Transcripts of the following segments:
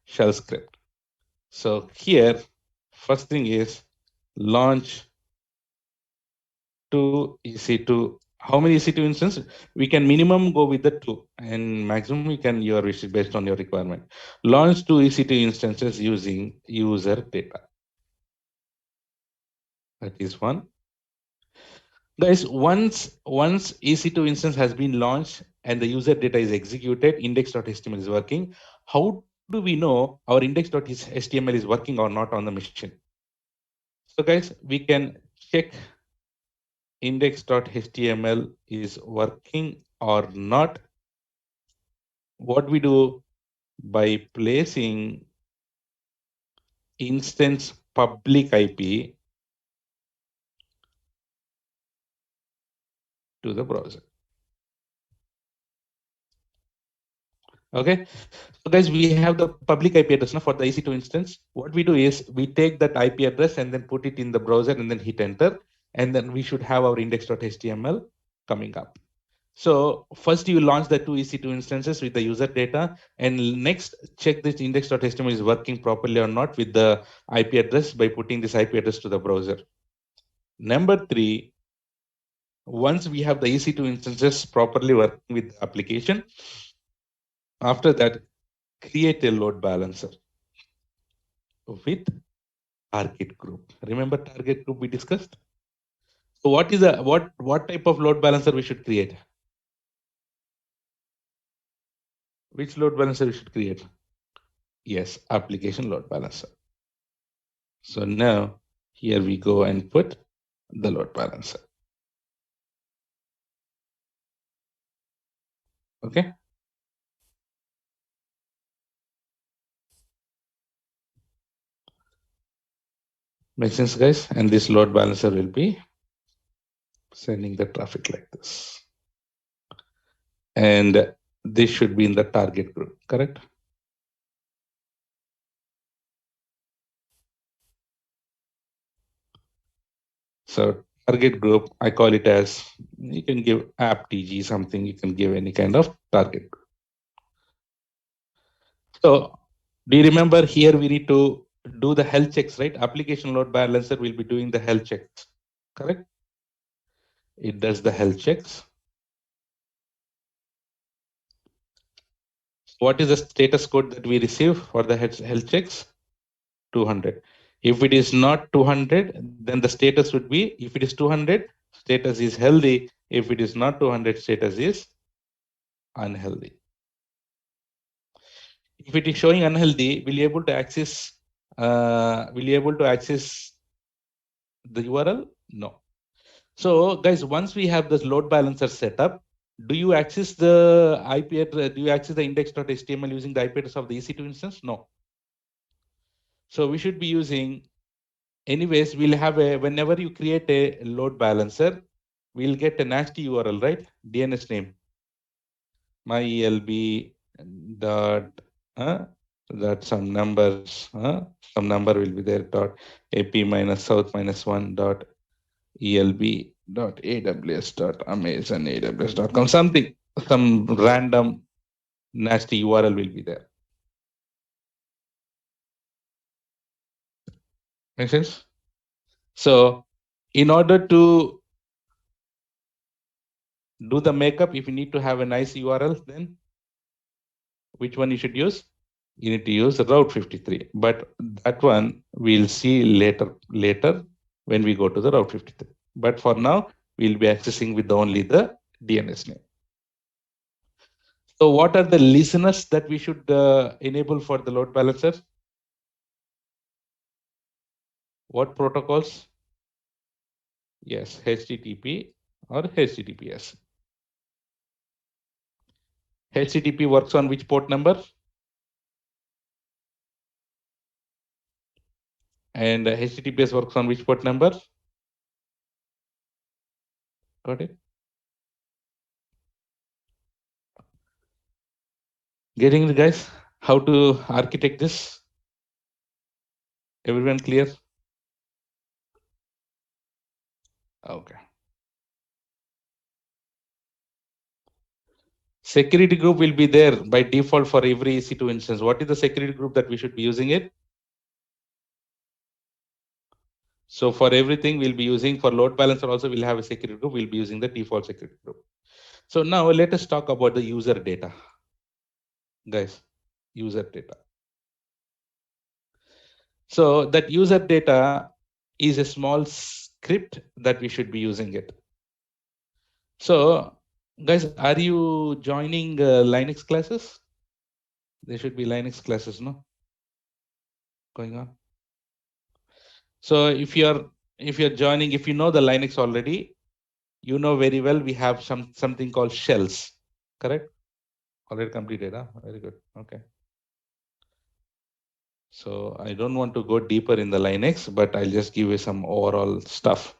shell script. So here, first thing is launch two EC2. How many EC2 instances? We can minimum go with the two, and maximum we can your wish based on your requirement. Launch two EC2 instances using user data. That is one. Guys, once EC2 instance has been launched and the user data is executed, index.html is working. How do we know our index.html is working or not on the machine? So guys, we can check index.html is working or not. What we do by placing instance public IP to the browser. Okay, so guys, we have the public IP address now for the EC2 instance. What we do is we take that IP address and then put it in the browser and then hit enter, and then we should have our index.html coming up. So first you launch the two EC2 instances with the user data, and next check this index.html is working properly or not with the IP address by putting this IP address to the browser. Number three, once we have the EC2 instances properly working with the application, after that, create a load balancer with target group. Remember target group we discussed? So what is a what type of load balancer we should create? Which load balancer we should create? Yes, application load balancer. So now here we go and put the load balancer. Okay. Makes sense, guys? And this load balancer will be sending the traffic like this. And this should be in the target group, correct? So target group, I call it as, you can give app TG something, you can give any kind of target. So do you remember here we need to do the health checks, right? Application load balancer will be doing the health checks, correct? It does the health checks. What is the status code that we receive for the health checks? 200. If it is not 200, then the status would be, if it is 200, status is healthy. If it is not 200, status is unhealthy. If it is showing unhealthy, will you able to access the URL? No. So guys, once we have this load balancer set up, do you access the IP address? Do you access the index.html using the IP address of the EC2 instance? No. So we should be using, anyways, we'll have a, whenever you create a load balancer, we'll get a nasty URL, right? DNS name, myelb dot, that some numbers, some number will be there, dot ap minus south minus one dot elb dot aws dot amazon aws.com, something, some random nasty URL will be there. Make sense? So in order to do the makeup, if you need to have a nice URL, then which one you should use? You need to use Route 53, but that one we'll see later when we go to the Route 53. But for now, we'll be accessing with only the DNS name. So what are the listeners that we should enable for the load balancer? What protocols? Yes, HTTP or HTTPS. HTTP works on which port number? And HTTPS works on which port number? Got it? Getting it, guys? How to architect this? Everyone clear? Okay. Security group will be there by default for every EC2 instance. What is the security group that we should be using it? So for everything we'll be using, for load balancer also we'll have a security group, we'll be using the default security group. So now let us talk about the user data. Guys, user data. So that user data is a small script that we should be using it. So guys, are you joining Linux classes? There should be Linux classes, no? Going on. So if you're joining, if you know the Linux already, you know very well we have something called shells, correct? Already completed, huh? Very good. Okay. So I don't want to go deeper in the Linux, but I'll just give you some overall stuff.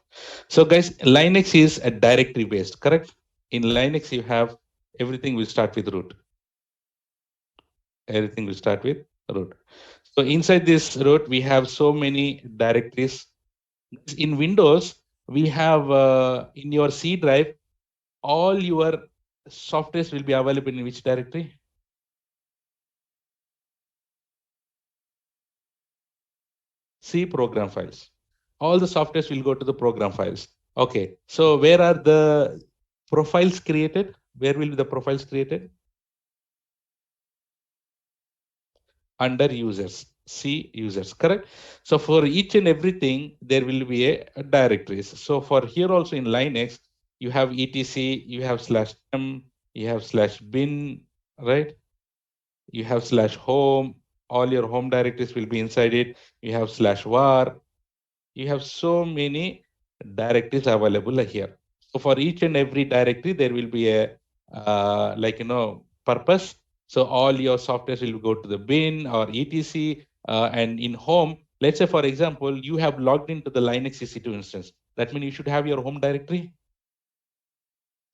So guys, Linux is a directory based, correct? In Linux, you have everything will start with root. Everything will start with root. So inside this root, we have so many directories. In Windows, we have in your C drive, all your softwares will be available in which directory? C program files. All the softwares will go to the program files. Okay. So where are the profiles created? Where will the profiles created? Under users, C users, correct? So for each and everything, there will be a directories. So for here also in Linux, you have etc, you have /m, you have /bin, right? You have /home, all your home directories will be inside it. You have /var, you have so many directories available here. So for each and every directory, there will be a purpose. So all your softwares will go to the bin or etc. And in home, let's say for example, you have logged into the Linux EC2 instance. That means you should have your home directory.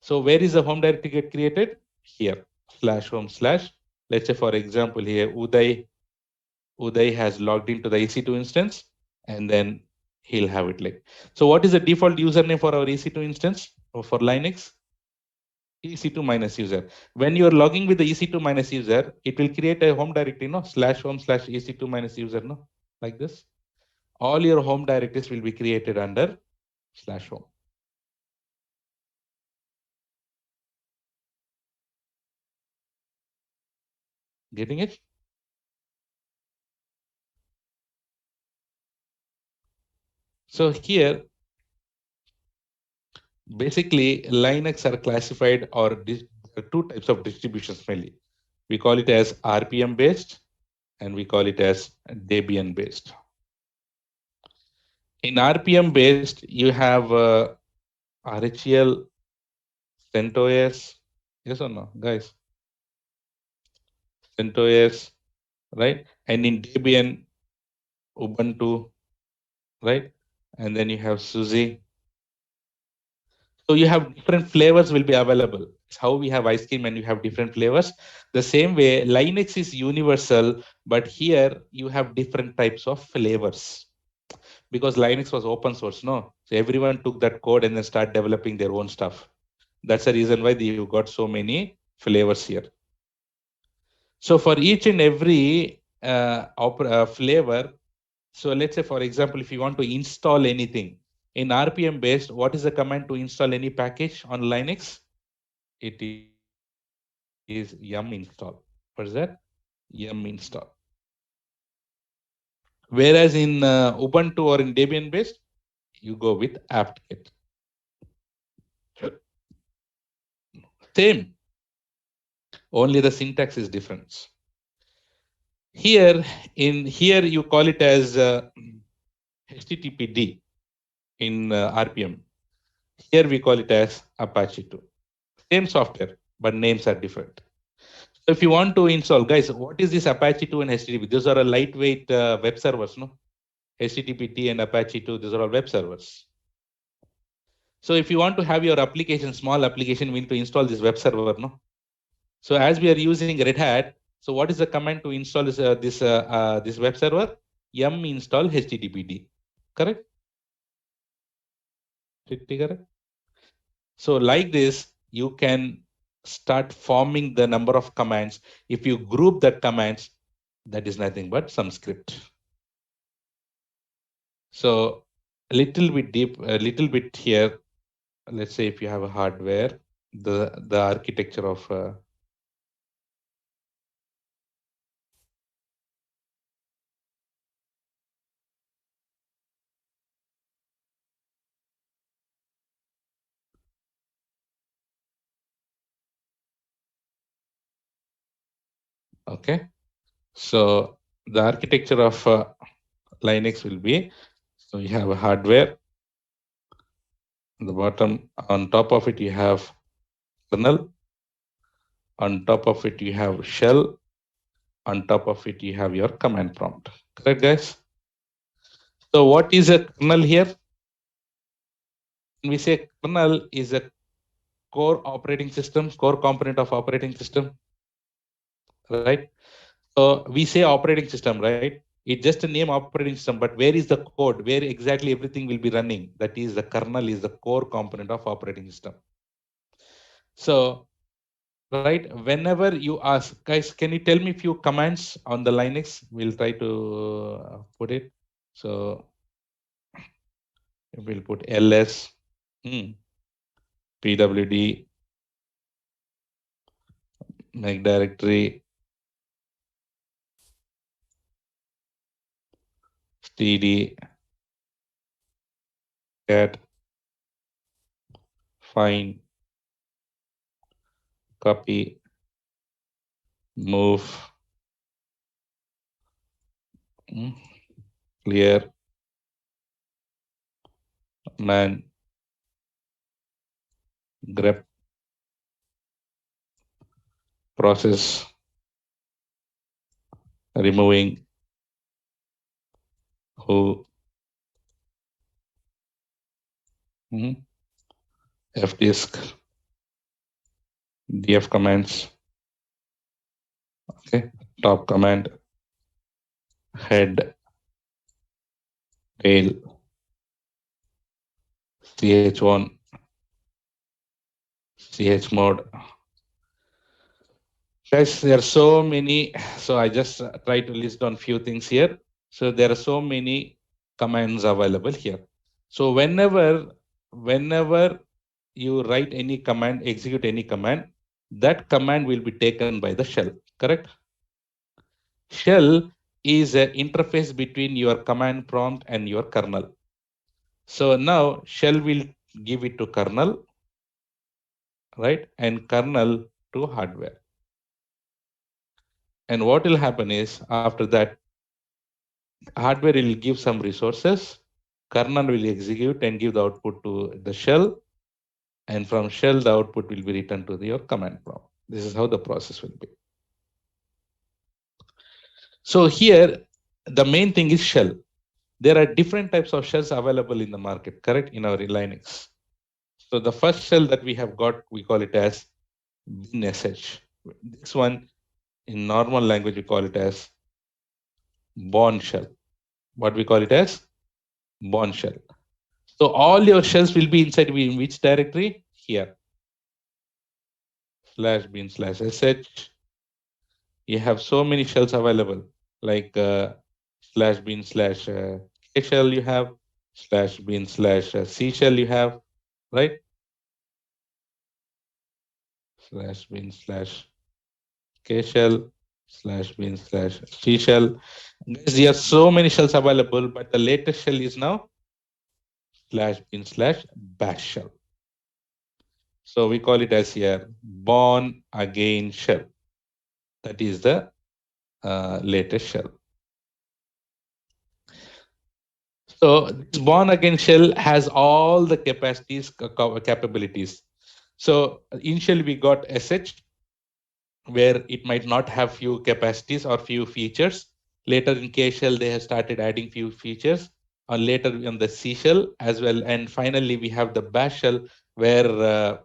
So where is the home directory get created? Here /home/. Let's say for example here Uday has logged into the EC2 instance, and then he'll have it like. So what is the default username for our EC2 instance or for Linux? EC2 minus user. When you're logging with the EC2 minus user, it will create a home directory, no? /home/EC2 minus user, no? Like this. All your home directories will be created under /home. Getting it? So here, basically, Linux are classified or there are two types of distributions mainly. We call it as RPM based and we call it as Debian based. In RPM based, you have RHEL, CentOS, yes or no, guys? CentOS, right? And in Debian, Ubuntu, right? And then you have SUSE. So you have different flavors will be available. It's how we have ice cream and you have different flavors. The same way, Linux is universal, but here you have different types of flavors. Because Linux was open source, no? So everyone took that code and then start developing their own stuff. That's the reason why you got so many flavors here. So for each and every flavor, so let's say, for example, if you want to install anything in RPM based, what is the command to install any package on Linux? It is yum install. What is that? Yum install. Whereas in Ubuntu or in Debian based, you go with apt-get. Same, only the syntax is different. Here you call it as HTTPD in RPM. Here we call it as Apache 2. Same software, but names are different. So if you want to install, guys, what is this Apache 2 and HTTP? These are a lightweight web servers, no? HTTP and Apache 2, these are all web servers. So if you want to have your application, small application, we need to install this web server, no? So as we are using Red Hat, so what is the command to install this web server? Yum install HTTPD. Correct? Correct? So like this, you can start forming the number of commands. If you group that commands, that is nothing but some script. So a little bit deep, a little bit here. Let's say if you have a hardware, the architecture of okay. So the architecture of Linux will be, so you have a hardware, the bottom, on top of it you have kernel, on top of it you have shell, on top of it you have your command prompt. Correct, guys? So what is a kernel here? When we say kernel is a core operating system, core component of operating system, right? So we say operating system, right? It's just a name operating system, but where is the code? Where exactly everything will be running? That is the kernel is the core component of operating system. So, right, whenever you ask, guys, can you tell me a few commands on the Linux? We'll try to put it. So we'll put ls, pwd, make directory, std, cat, find, copy, move, clear, man, grep, process, removing, who, fdisk, df commands, okay, top command, head, tail, ch1, chmod. Guys, there are so many. So I just try to list on few things here. So there are so many commands available here. So whenever you write any command, execute any command, that command will be taken by the shell, correct? Shell is an interface between your command prompt and your kernel. So now shell will give it to kernel, right? And kernel to hardware. And what will happen is after that, hardware will give some resources, kernel will execute and give the output to the shell, and from shell, the output will be returned to your command prompt. This is how the process will be. So here, the main thing is shell. There are different types of shells available in the market, correct, in our Linux. So the first shell that we have got, we call it as binsh. This one, in normal language, we call it as Bourne shell. What we call it as Bourne shell. So all your shells will be inside in which directory? Here. /bin/sh. You have so many shells available, like /bin/k shell you have, /bin/c shell you have, right? /bin/k shell, /bin/c shell. Guys, there are so many shells available, but the latest shell is now /bin/bash shell. So we call it as here born again shell. That is the latest shell. So this born again shell has all the capabilities. So initially we got sh, where it might not have few capacities or few features. Later in K shell, they have started adding few features. Or later on the C shell as well. And finally, we have the bash shell, where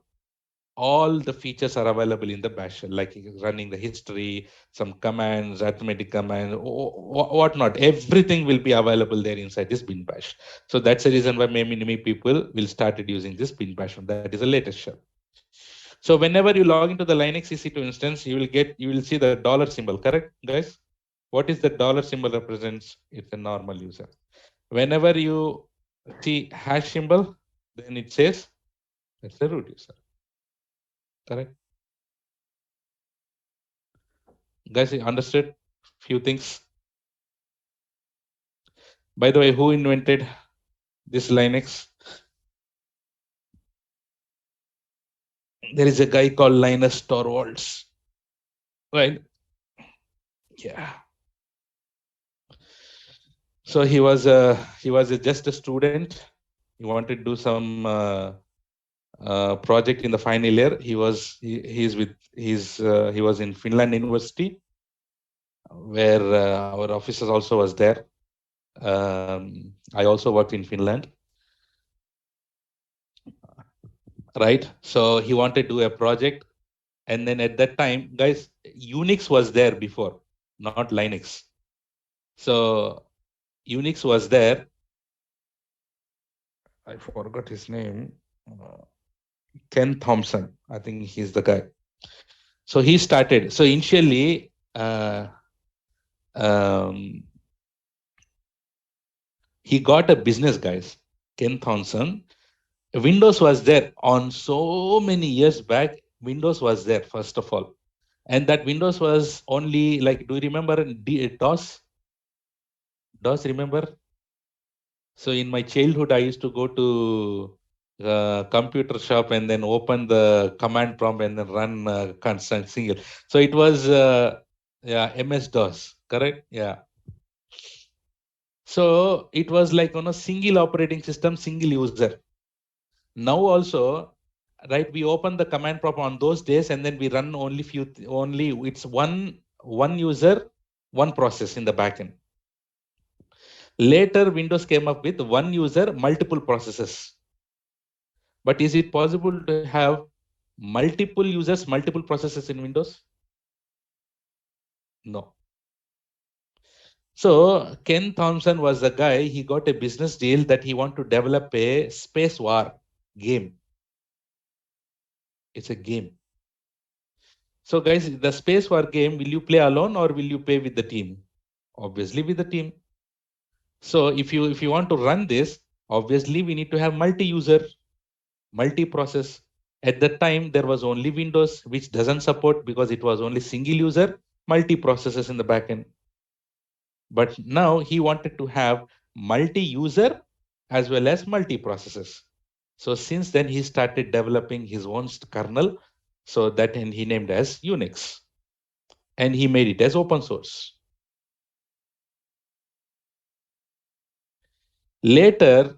all the features are available in the bash shell, like running the history, some commands, arithmetic commands, whatnot. Everything will be available there inside this bin bash. So that's the reason why many people will started using this bin bash. That is the latest shell. So whenever you log into the Linux EC2 instance, you will see the dollar symbol, correct, guys? What is the dollar symbol represents? It's a normal user. Whenever you see hash symbol, then it says it's a root user, correct? Guys, you understood few things? By the way, who invented this Linux? There is a guy called Linus Torvalds, right? Yeah. So just a student. He wanted to do some project in the final year. He was in Finland University, where our officers also was there. I also worked in Finland, right? So he wanted to do a project, and then at that time, guys, Unix was there before, not Linux. So Unix was there. I forgot his name. Ken Thompson. I think he's the guy. So he started. So initially, he got a business, guys. Ken Thompson. Windows was there on so many years back. Windows was there, first of all. And that Windows was only like, do you remember DOS? DOS, remember? So in my childhood, I used to go to computer shop and then open the command prompt and then run constant single. So it was MS DOS, correct? Yeah. So it was like on a single operating system, single user. Now also, right? We open the command prompt on those days and then we run only it's one user, one process in the backend. Later, Windows came up with one user, multiple processes. But is it possible to have multiple users, multiple processes in Windows? No. So Ken Thompson was the guy, he got a business deal that he wanted to develop a space war game. It's a game. So guys, the space war game, will you play alone or will you play with the team? Obviously with the team. So if you want to run this, obviously we need to have multi-user, multi-process. At that time, there was only Windows, which doesn't support because it was only single user, multi-processes in the backend. But now he wanted to have multi-user as well as multi-processes. So since then, he started developing his own kernel. So that he named as Unix. And he made it as open source. Later,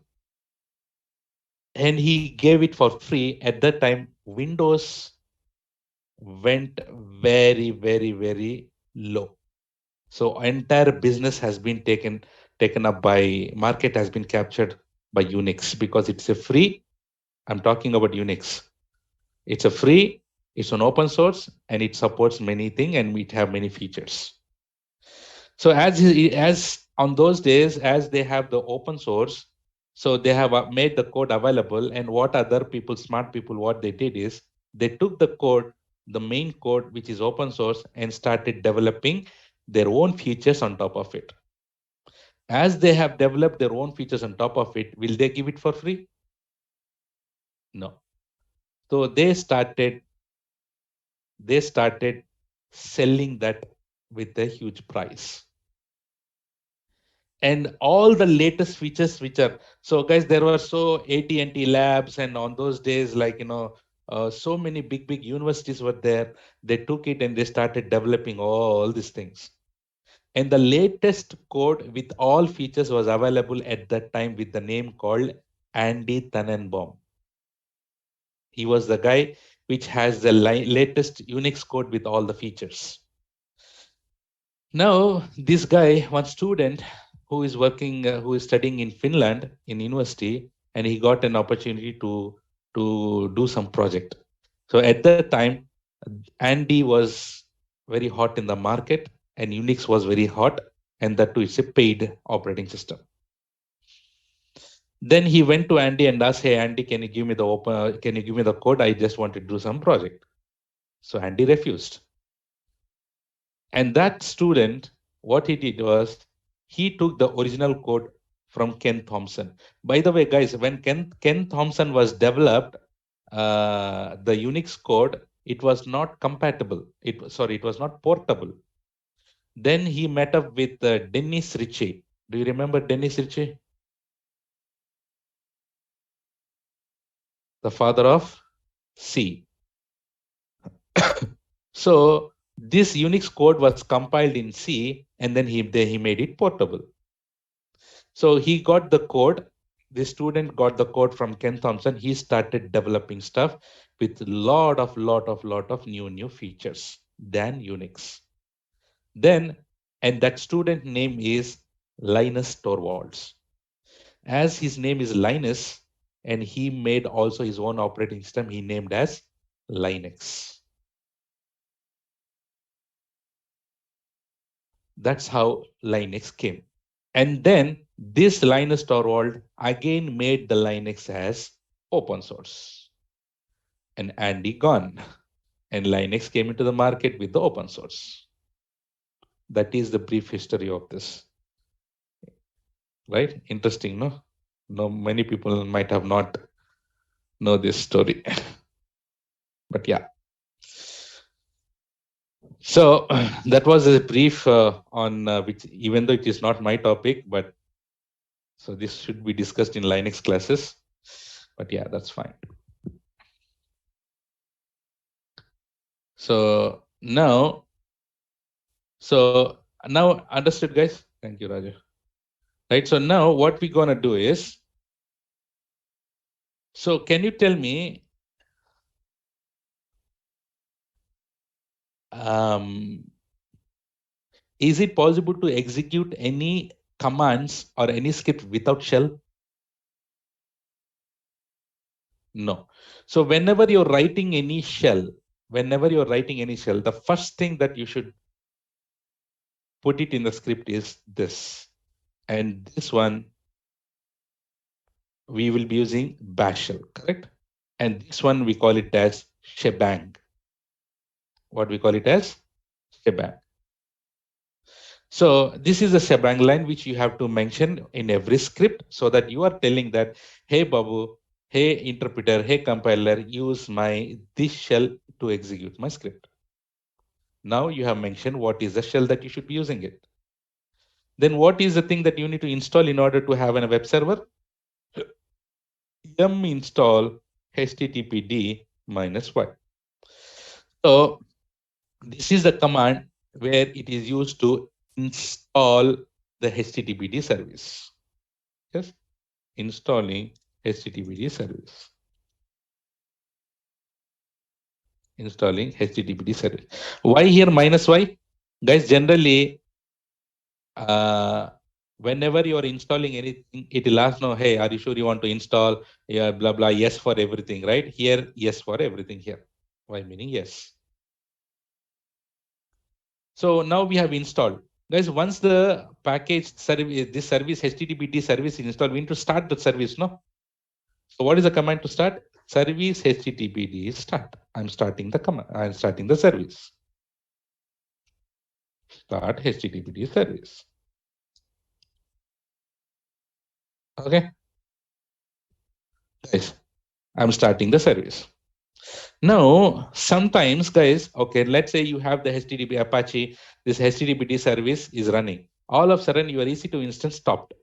and he gave it for free. At that time, Windows went very, very, very low. So entire business has been taken up by market has been captured by Unix because it's a free. I'm talking about Unix. It's a free, it's an open source, and it supports many things and it have many features. So as on those days, as they have the open source, so they have made the code available. And what other people, smart people, what they did is they took the code, the main code, which is open source, and started developing their own features on top of it. As they have developed their own features on top of it, will they give it for free? No. So they started selling that with a huge price. And all the latest features which are, so guys, there were so AT&T labs, and on those days, like, so many big universities were there. They took it and they started developing all these things. And the latest code with all features was available at that time with the name called Andy Tannenbaum. He was the guy which has the latest Unix code with all the features. Now, this guy, one student who is who is studying in Finland in university, and he got an opportunity to do some project. So at that time, Andy was very hot in the market, and Unix was very hot, and that too, it's a paid operating system. Then he went to Andy and asked, "Hey Andy, can you give me the can you give me the code? I just want to do some project." So Andy refused. And that student, what he did was he took the original code from Ken Thompson. By the way, guys, when Ken Thompson was developed, the Unix code, it was not compatible. It was not portable. Then he met up with Dennis Ritchie. Do you remember Dennis Ritchie? The father of C. So this Unix code was compiled in C, and then he made it portable. So he got the code. The student got the code from Ken Thompson. He started developing stuff with lot of new features than Unix. Then, and that student name is Linus Torvalds. As his name is Linus, and he made also his own operating system, he named as Linux. That's how Linux came. And then this Linus Torvald again made the Linux as open source. And Andy gone. And Linux came into the market with the open source. That is the brief history of this. Right? Interesting, no? No, many people might have not know this story. But yeah. So that was a brief on which, even though it is not my topic, but so this should be discussed in Linux classes. But yeah, that's fine. So now understood, guys? Thank you, Raja. Right. So now what we're gonna do is, so can you tell me, is it possible to execute any commands or any script without shell? No. So whenever you're writing any shell, the first thing that you should put it in the script is this. And this one, we will be using bash shell, correct? And this one, we call it as shebang. What we call it as shebang. So this is a shebang line which you have to mention in every script, so that you are telling that, hey Babu, hey interpreter, hey compiler, use this shell to execute my script. Now you have mentioned what is the shell that you should be using it. Then what is the thing that you need to install in order to have a web server? Yum install httpd -y. So this is the command where it is used to install the HTTPD service. Yes, installing HTTPD service. Installing HTTPD service. Why here -y? Guys, generally, whenever you are installing anything, it will ask, no, hey, are you sure you want to install? Yeah, blah, blah, yes for everything, right? Here, yes for everything here. Why meaning yes. So now we have installed. Guys, once the package service, this service HTTPD service is installed, we need to start the service, no? So what is the command to start? Service HTTPD start. I'm starting the command. I'm starting the service. Start HTTPD service. Okay. Guys, I'm starting the service. Now, sometimes, guys, okay, let's say you have the HTTP Apache, this HTTPD service is running. All of a sudden, your EC2 instance stopped.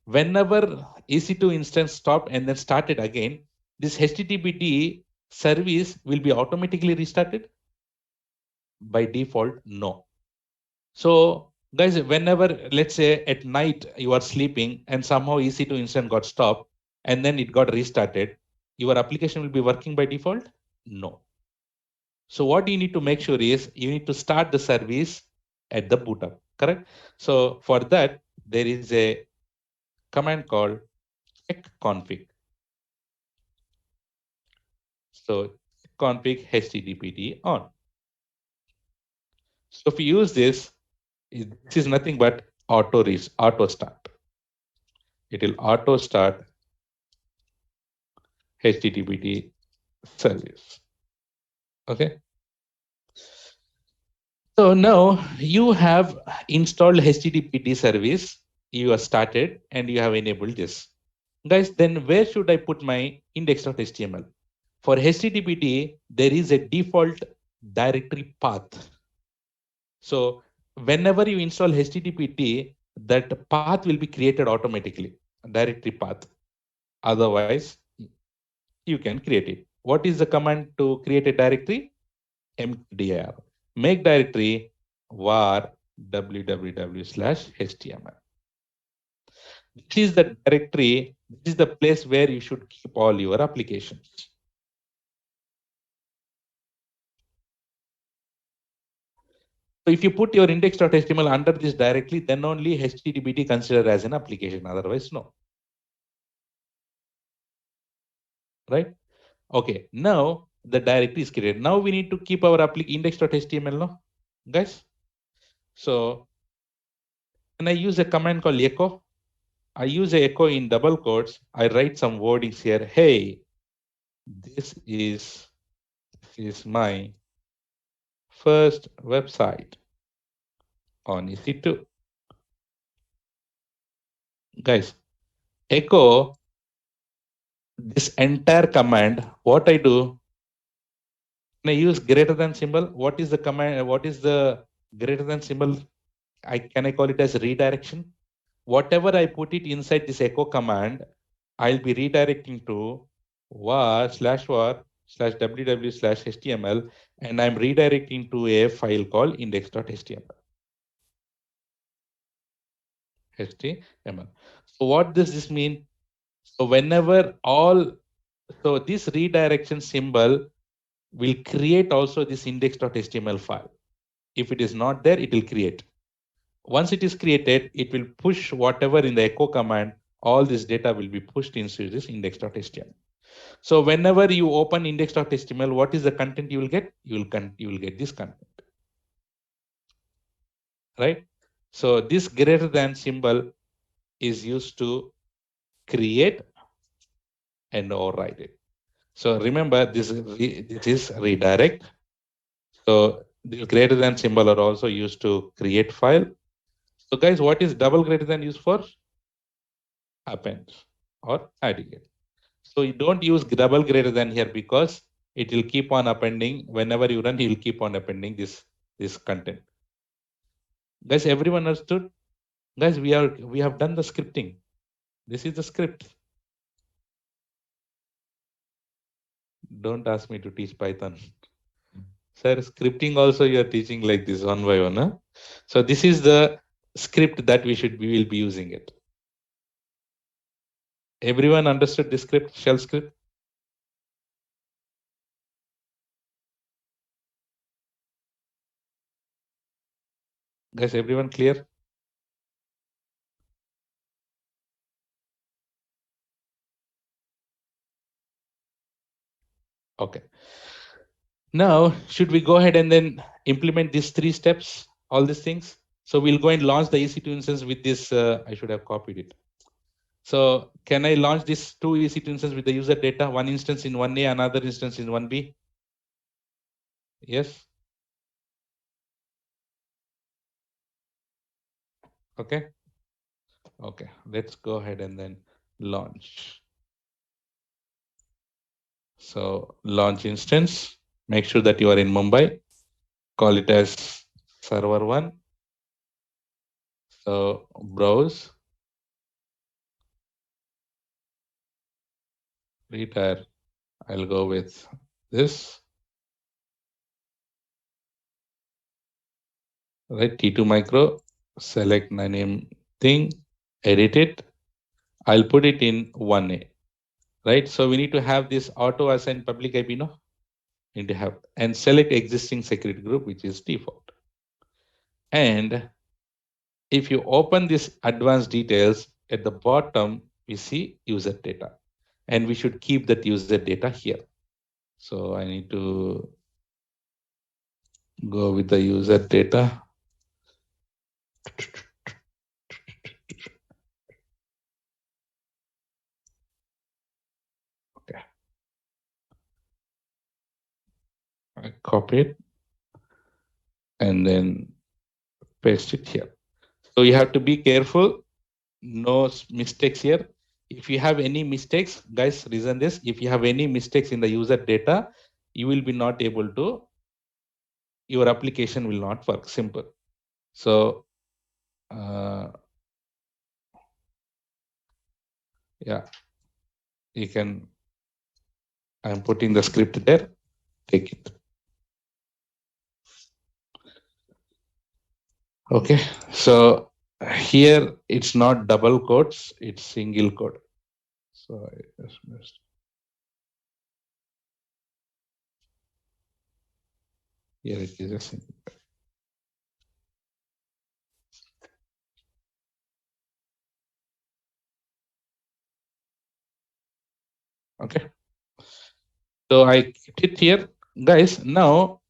Whenever EC2 instance stopped and then started again, this HTTPD service will be automatically restarted? By default, no. So, guys, whenever, let's say at night you are sleeping and somehow EC2 instance got stopped and then it got restarted, your application will be working by default? No. So what you need to make sure is you need to start the service at the boot up, correct? So for that, there is a command called check config. So config HTTPD on. So if you use this is nothing but auto start. It will auto start HTTP service. Okay. So now you have installed HTTP service, you have started and you have enabled this. Guys, then where should I put my index.html? For HTTP, there is a default directory path. So whenever you install HTTP, that path will be created automatically, directory path. Otherwise, you can create it. What is the command to create a directory? mkdir. Make directory var www/html. This is the directory, this is the place where you should keep all your applications. So if you put your index.html under this directly, then only HTTP considered as an application, otherwise no. Right? Okay, now the directory is created. Now we need to keep our index.html, no? Guys? So when I use a command called echo, I use a echo in double quotes. I write some wordings here. Hey, this is my first website on EC2. Guys, echo this entire command. What I do, when I use greater than symbol, what is the command? What is the greater than symbol? Can I call it as redirection? Whatever I put it inside this echo command, I'll be redirecting to var/www/html, and I'm redirecting to a file called index.html. HTML. So what does this mean? So so this redirection symbol will create also this index.html file. If it is not there, it will create. Once it is created, it will push whatever in the echo command, all this data will be pushed into this index.html. So whenever you open index.html, what is the content you will get? You will get this content. Right? So this greater than symbol is used to create and override it. So remember, this is redirect. So the greater than symbol are also used to create file. So guys, what is double greater than used for? Append or adding it. So you don't use double greater than here because it will keep on appending. Whenever you run, it will keep on appending this content. Guys, everyone understood? Guys, we have done the scripting. This is the script. Don't ask me to teach Python. Sir, scripting also you are teaching like this one by one. Huh? So this is the script that we will be using it. Everyone understood the script, shell script? Guys, everyone clear? Okay. Now, should we go ahead and then implement these 3 steps, all these things? So we'll go and launch the EC2 instance with this. I should have copied it. So can I launch these 2 EC2 instances with the user data, one instance in 1A, another instance in 1B? Yes. Okay. Okay. Let's go ahead and then launch. So launch instance, make sure that you are in Mumbai, call it as server 1. So browse, retire. I'll go with this. Right, T2 micro, select my name thing, edit it. I'll put it in 1A. Right, so we need to have this auto assign public IP, no? Need to have, and select existing security group, which is default. And if you open this advanced details at the bottom, we see user data, and we should keep that user data here. So I need to go with the user data. Okay. I copy it and then paste it here. So you have to be careful, no mistakes here. If you have any mistakes, guys, reason this. If you have any mistakes in the user data, you will be not able to, your application will not work. Simple. So yeah, you can, I'm putting the script there, take it. Okay, so here it's not double quotes, it's single quote. So I just missed. Here it is a single. Okay, so I kept it here, guys. Now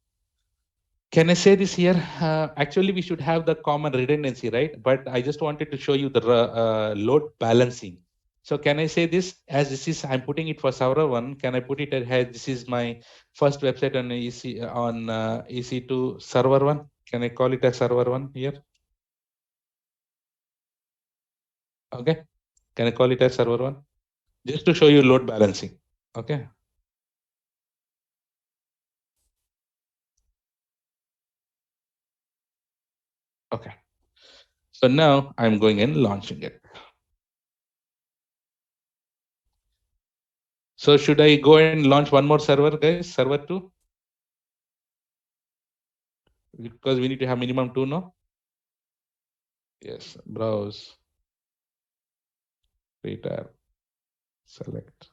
can I say this here? Actually, we should have the common redundancy, right? But I just wanted to show you the load balancing. So can I say this as this is, I'm putting it for server one. Can I put it as this is my first website on EC2 server one? Can I call it as server one here? Okay. Can I call it as server one? Just to show you load balancing. Okay. Okay. So now I'm going and launching it. So should I go and launch one more server, guys? Server two? Because we need to have minimum two, no? Yes, browse, retire, select,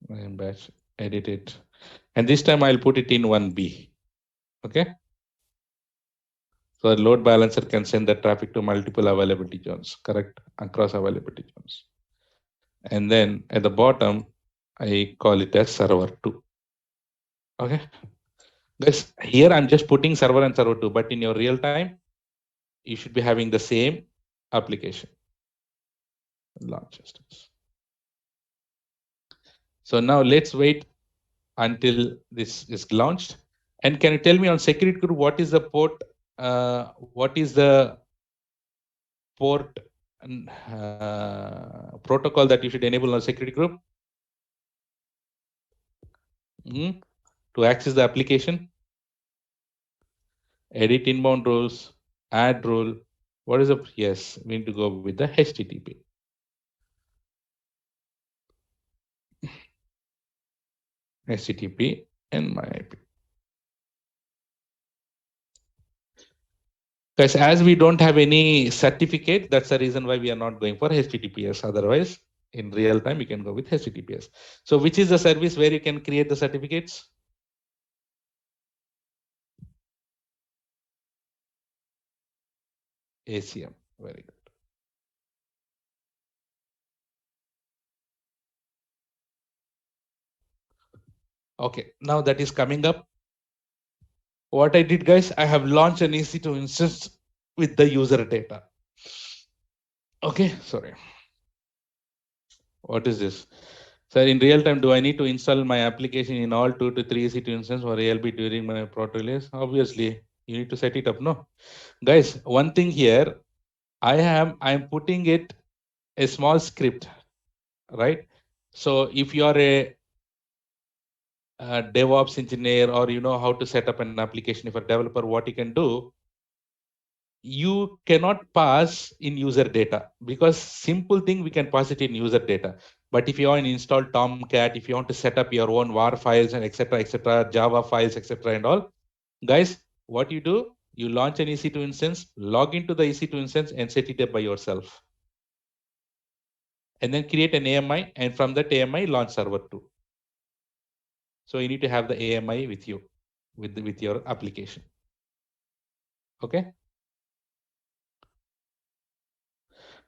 and batch, edit it. And this time I'll put it in 1B. Okay. So a load balancer can send the traffic to multiple availability zones, correct? Across availability zones. And then at the bottom, I call it as server 2. Okay. Guys, here I'm just putting server and server 2, but in your real time, you should be having the same application. Launch instance. So now let's wait until this is launched. And can you tell me on security group, what is the port, what is the port protocol that you should enable on security group? To access the application? Edit inbound rules, add rule. What is the, yes, we need to go with the HTTP. HTTP and my IP. Guys, as we don't have any certificate, that's the reason why we are not going for HTTPS. Otherwise, in real time, you can go with HTTPS. So which is the service where you can create the certificates? ACM. Very good. Okay, now that is coming up. What I did, guys, I have launched an EC2 instance with the user data. Okay, sorry. What is this? So in real time, do I need to install my application in all 2 to 3 EC2 instances for ALB during my prot release? Obviously, you need to set it up, no? Guys, one thing here, I'm putting it a small script, right? So if you are a DevOps engineer, or you know how to set up an application, if a developer, what you can do, you cannot pass in user data, because simple thing we can pass it in user data. But if you want to install Tomcat, if you want to set up your own war files and etc., Java files, etc. and all, guys, what you do, you launch an EC2 instance, log into the EC2 instance and set it up by yourself. And then create an AMI, and from that AMI launch server 2. So you need to have the AMI with you, with your application. Okay.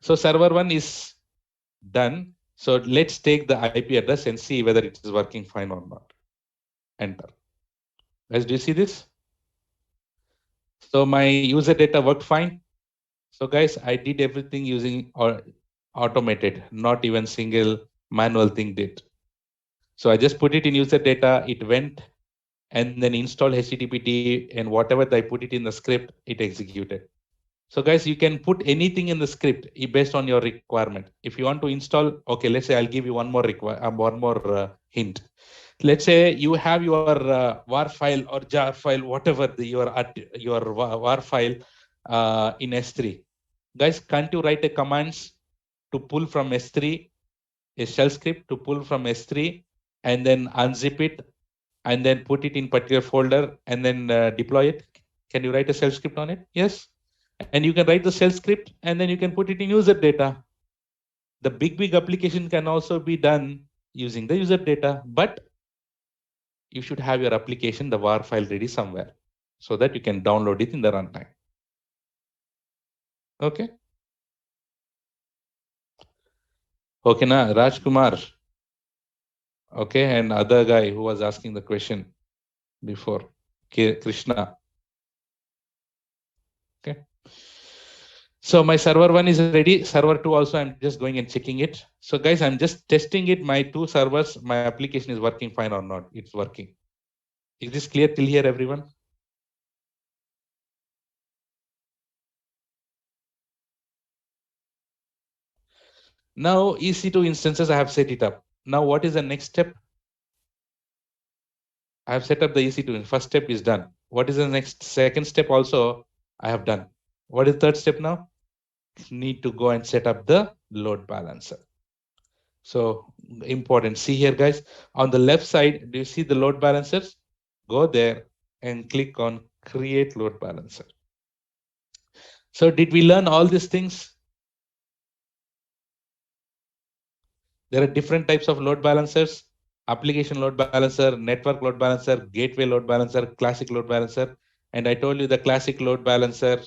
So server 1 is done. So let's take the IP address and see whether it is working fine or not. Enter. Guys, do you see this? So my user data worked fine. So guys, I did everything using or automated, not even single manual thing did. So I just put it in user data, it went and then installed HTTPT, and whatever I put it in the script, it executed. So guys, you can put anything in the script based on your requirement. If you want to install, okay, let's say I'll give you one more hint. Let's say you have your war file or jar file, whatever your war file in S3. Guys, can't you write a commands to pull from S3, a shell script to pull from S3 and then unzip it and then put it in particular folder and then deploy it? Can you write a shell script on it? Yes. And you can write the shell script and then you can put it in user data. The big application can also be done using the user data, but you should have your application, the war file ready somewhere so that you can download it in the runtime. Okay. Okay, na Rajkumar. Okay, and other guy who was asking the question before, Krishna. Okay. So my server 1 is ready. Server 2 also, I'm just going and checking it. So guys, I'm just testing it. My 2 servers, my application is working fine or not. It's working. Is this clear till here, everyone? Now EC2 instances, I have set it up. Now what is the next step? I have set up the EC2. First step is done. What is the next? Second step also I have done. What is third step now? Need to go and set up the load balancer. So important. See here, guys, on the left side, do you see the load balancers? Go there and click on create load balancer. So did we learn all these things? There are different types of load balancers: application load balancer, network load balancer, gateway load balancer, classic load balancer. And I told you the classic load balancer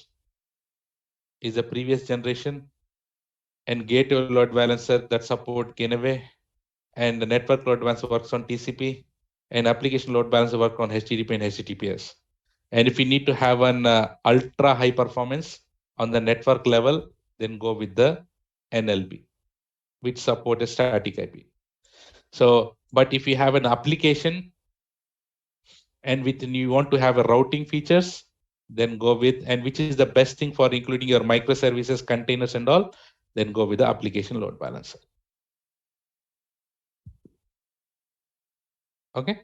is a previous generation, and gateway load balancer that support Keneway, and the network load balancer works on TCP, and application load balancer work on HTTP and HTTPS. And if you need to have an ultra high performance on the network level, then go with the NLB, which support a static IP. So, but if you have an application and you want to have a routing features, then go with, and which is the best thing for including your microservices, containers and all, then go with the application load balancer. Okay.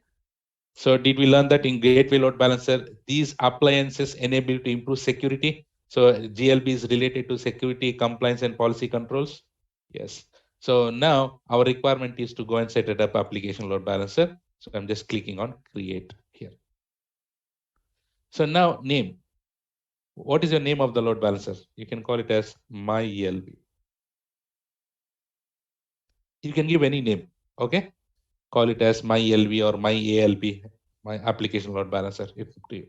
So did we learn that in gateway load balancer, these appliances enable to improve security? So GLB is related to security, compliance and policy controls. Yes. So now our requirement is to go and set it up application load balancer. So I'm just clicking on create here. So now name. What is your name of the load balancer? You can call it as my ELB. You can give any name. Okay. Call it as my ELB or my ALB, my application load balancer. It's up to you.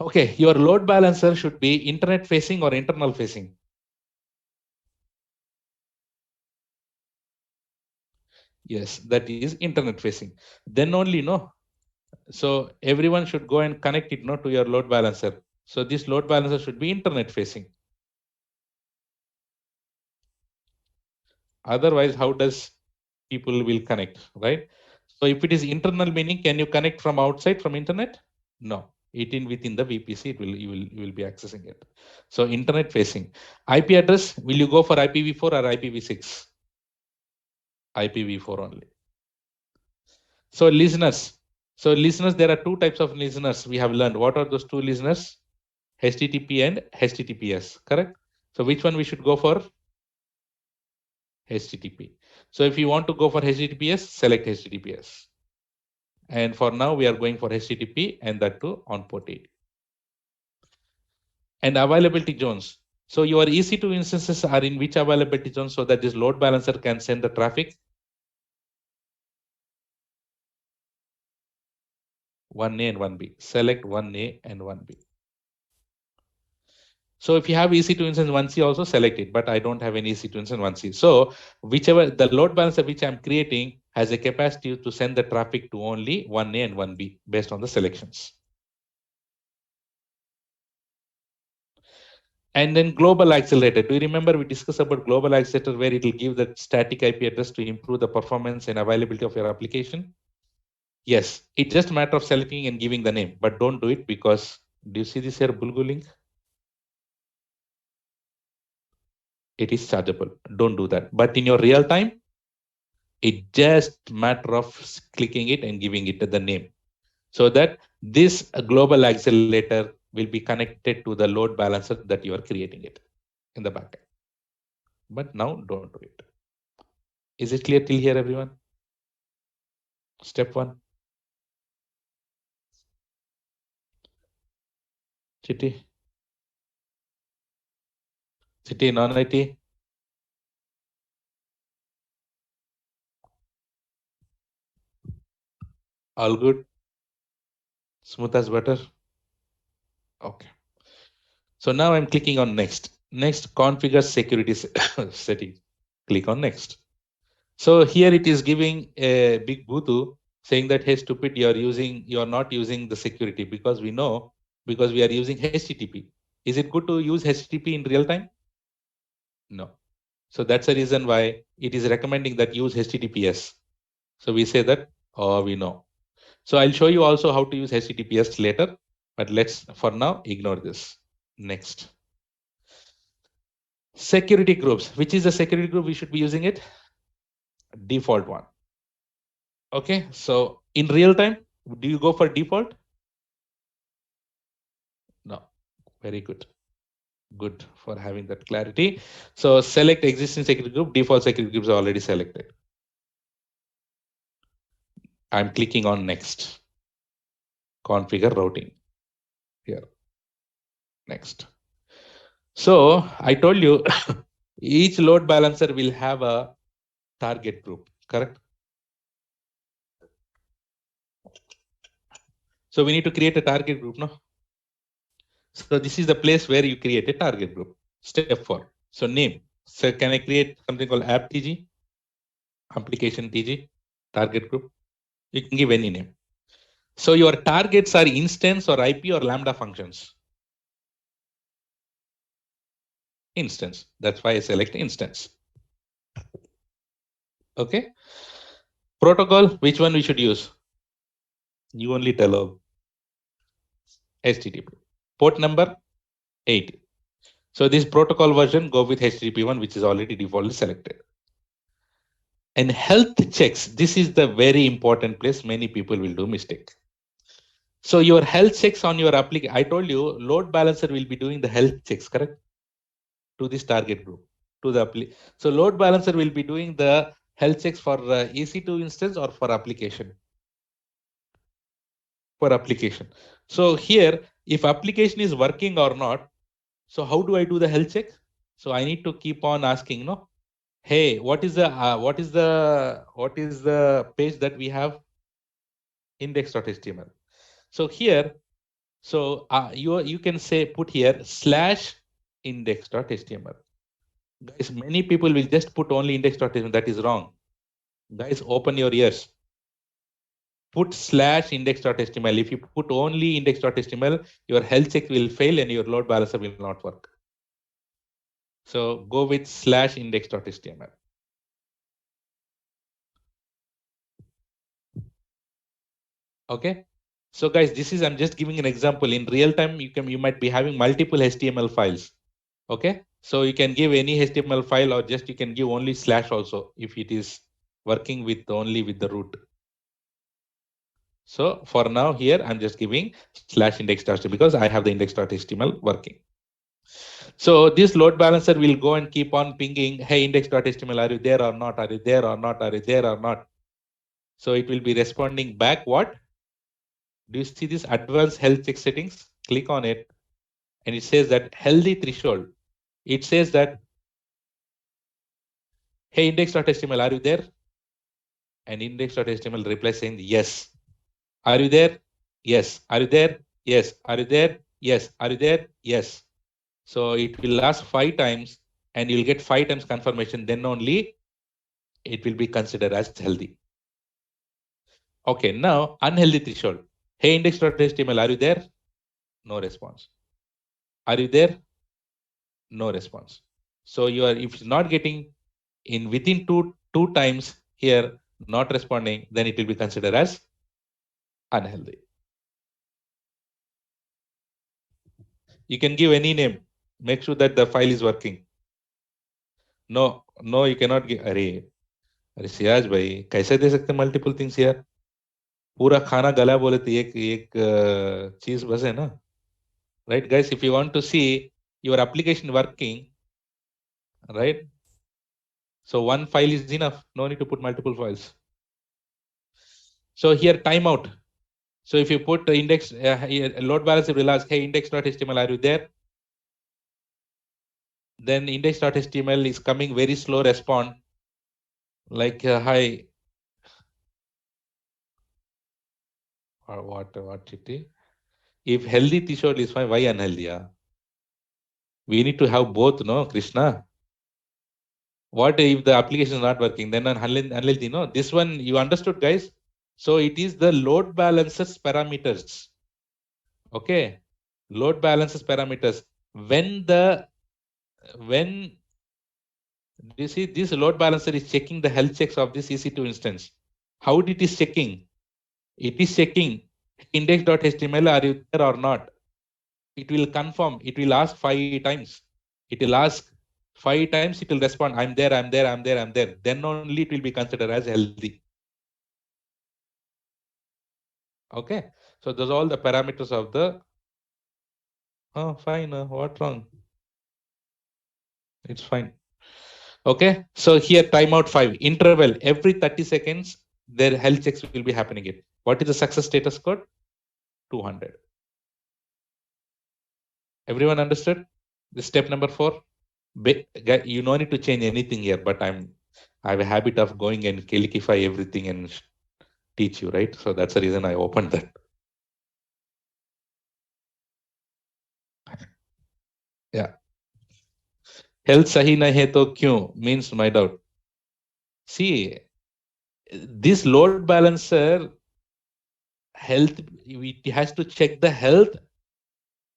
Okay, your load balancer should be internet facing or internal facing. Yes, that is internet facing. Then only, no. So everyone should go and connect it, no, to your load balancer. So this load balancer should be internet facing. Otherwise, how does people will connect, right? So if it is internal, meaning can you connect from outside from internet? No. It in within the VPC, you will be accessing it. So internet facing. IP address, will you go for IPv4 or IPv6? IPv4 only. So listeners, there are two types of listeners we have learned. What are those two listeners? HTTP and HTTPS, correct? So which one we should go for? HTTP. So if you want to go for HTTPS, select HTTPS. And for now, we are going for HTTP and that too on port 80. And availability zones. So your EC2 instances are in which availability zone so that this load balancer can send the traffic? 1A and 1B. Select 1A and 1B. So if you have EC2 instance 1C, also select it, but I don't have any EC2 instance 1C. So whichever the load balancer which I'm creating has a capacity to send the traffic to only 1A and 1B based on the selections. And then global accelerator. Do you remember we discussed about global accelerator where it will give the static IP address to improve the performance and availability of your application? Yes, it's just a matter of selecting and giving the name, but don't do it because do you see this here Bulgu link? It is chargeable. Don't do that. But in your real time, it's just matter of clicking it and giving it the name so that this global accelerator will be connected to the load balancer that you are creating it in the backend. But now don't do it. Is it clear till here, everyone? Step one. Chitti, Chitti, non-IT. All good. Smooth as butter. Okay. So now I'm clicking on next. Next, configure security settings. Click on next. So here it is giving a big bootu saying that, hey, stupid, you're not using the security because we know, because we are using HTTP. Is it good to use HTTP in real time? No. So that's the reason why it is recommending that use HTTPS. So we say that, oh, we know. So I'll show you also how to use HTTPS later, but let's for now ignore this. Next. Security groups. Which is the security group we should be using it? Default one. Okay, so in real time, do you go for default? No. Very good. Good for having that clarity. So select existing security group. Default security groups are already selected. I'm clicking on next. Configure routing. Here. Next. So I told you each load balancer will have a target group, correct? So we need to create a target group, no? So this is the place where you create a target group. Step 4. So name. So can I create something called app TG, application TG, target group? You can give any name. So your targets are instance or IP or Lambda functions. Instance. That's why I select instance. Okay. Protocol, which one we should use? You only tell. HTTP. Port number 80. So this protocol version, go with HTTP one, which is already defaultly selected. And health checks. This is the very important place. Many people will do mistake. So your health checks on your application. I told you load balancer will be doing the health checks, correct? To this target group, to the so load balancer will be doing the health checks for EC2 instance or for application. For application. So here, if application is working or not, so how do I do the health check? So I need to keep on asking, no? Hey, what is the page that we have? Index.html. So here, so you can say put here / index.html. Guys, many people will just put only index.html. That is wrong. Guys, open your ears. Put / index.html. If you put only index.html, your health check will fail and your load balancer will not work. So go with / index.html. Okay. So guys, this is, I'm just giving an example. In real time, you might be having multiple HTML files. Okay. So you can give any HTML file or just you can give only / also if it is working with only with the root. So for now here, I'm just giving / index.html because I have the index.html working. So this load balancer will go and keep on pinging, hey, index.html, are you there or not? Are you there or not? Are you there or not? So it will be responding back what? Do you see this advanced health check settings? Click on it. And it says that healthy threshold. It says that, hey, index.html, are you there? And index.html replies saying, yes. Are you there? Yes. Are you there? Yes. Are you there? Yes. Are you there? Yes. So it will ask 5 times and you'll get 5 times confirmation. Then only it will be considered as healthy. Okay, now unhealthy threshold. Hey, index.html, are you there? No response. Are you there? no response. So you are, if it's not getting in within two times here, not responding, then it will be considered as unhealthy. You can give any name. Make sure that the file is working. No, no, you cannot give. अरे Ciaz भाई कैसे दे सकते multiple things यार. पूरा खाना गला बोले तो एक एक चीज बस है ना. Right guys, if you want to see your application working, right, so one file is enough, no need to put multiple files. So here timeout. So if you put the index load balancer will ask, hey index.html, are you there? Then index.html is coming very slow respond, like hi, or what it is. If healthy threshold is fine, why unhealthy? Yeah? We need to have both, no, Krishna. What if the application is not working? Then unhealthy, no. This one you understood, guys. So it is the load balancers parameters. Okay, load balancers parameters. When you see this load balancer is checking the health checks of this EC2 instance. How it is checking? It is checking index.html, are you there or not? It will confirm. It will ask 5 times. It will ask 5 times. It will respond, I'm there, I'm there, I'm there, I'm there. Then only it will be considered as healthy. Okay. So those are all the parameters of the. Oh, fine. What wrong? It's fine. Okay. So here timeout 5 interval every 30 seconds. Their health checks will be happening. It. What is the success status code? 200. Everyone understood? This step number 4. You don't need to change anything here, but I have a habit of going and calicify everything and teach you, right? So that's the reason I opened that. Yeah. Health sahi nahi hai to kyun means my doubt. See, this load balancer health, it has to check the health,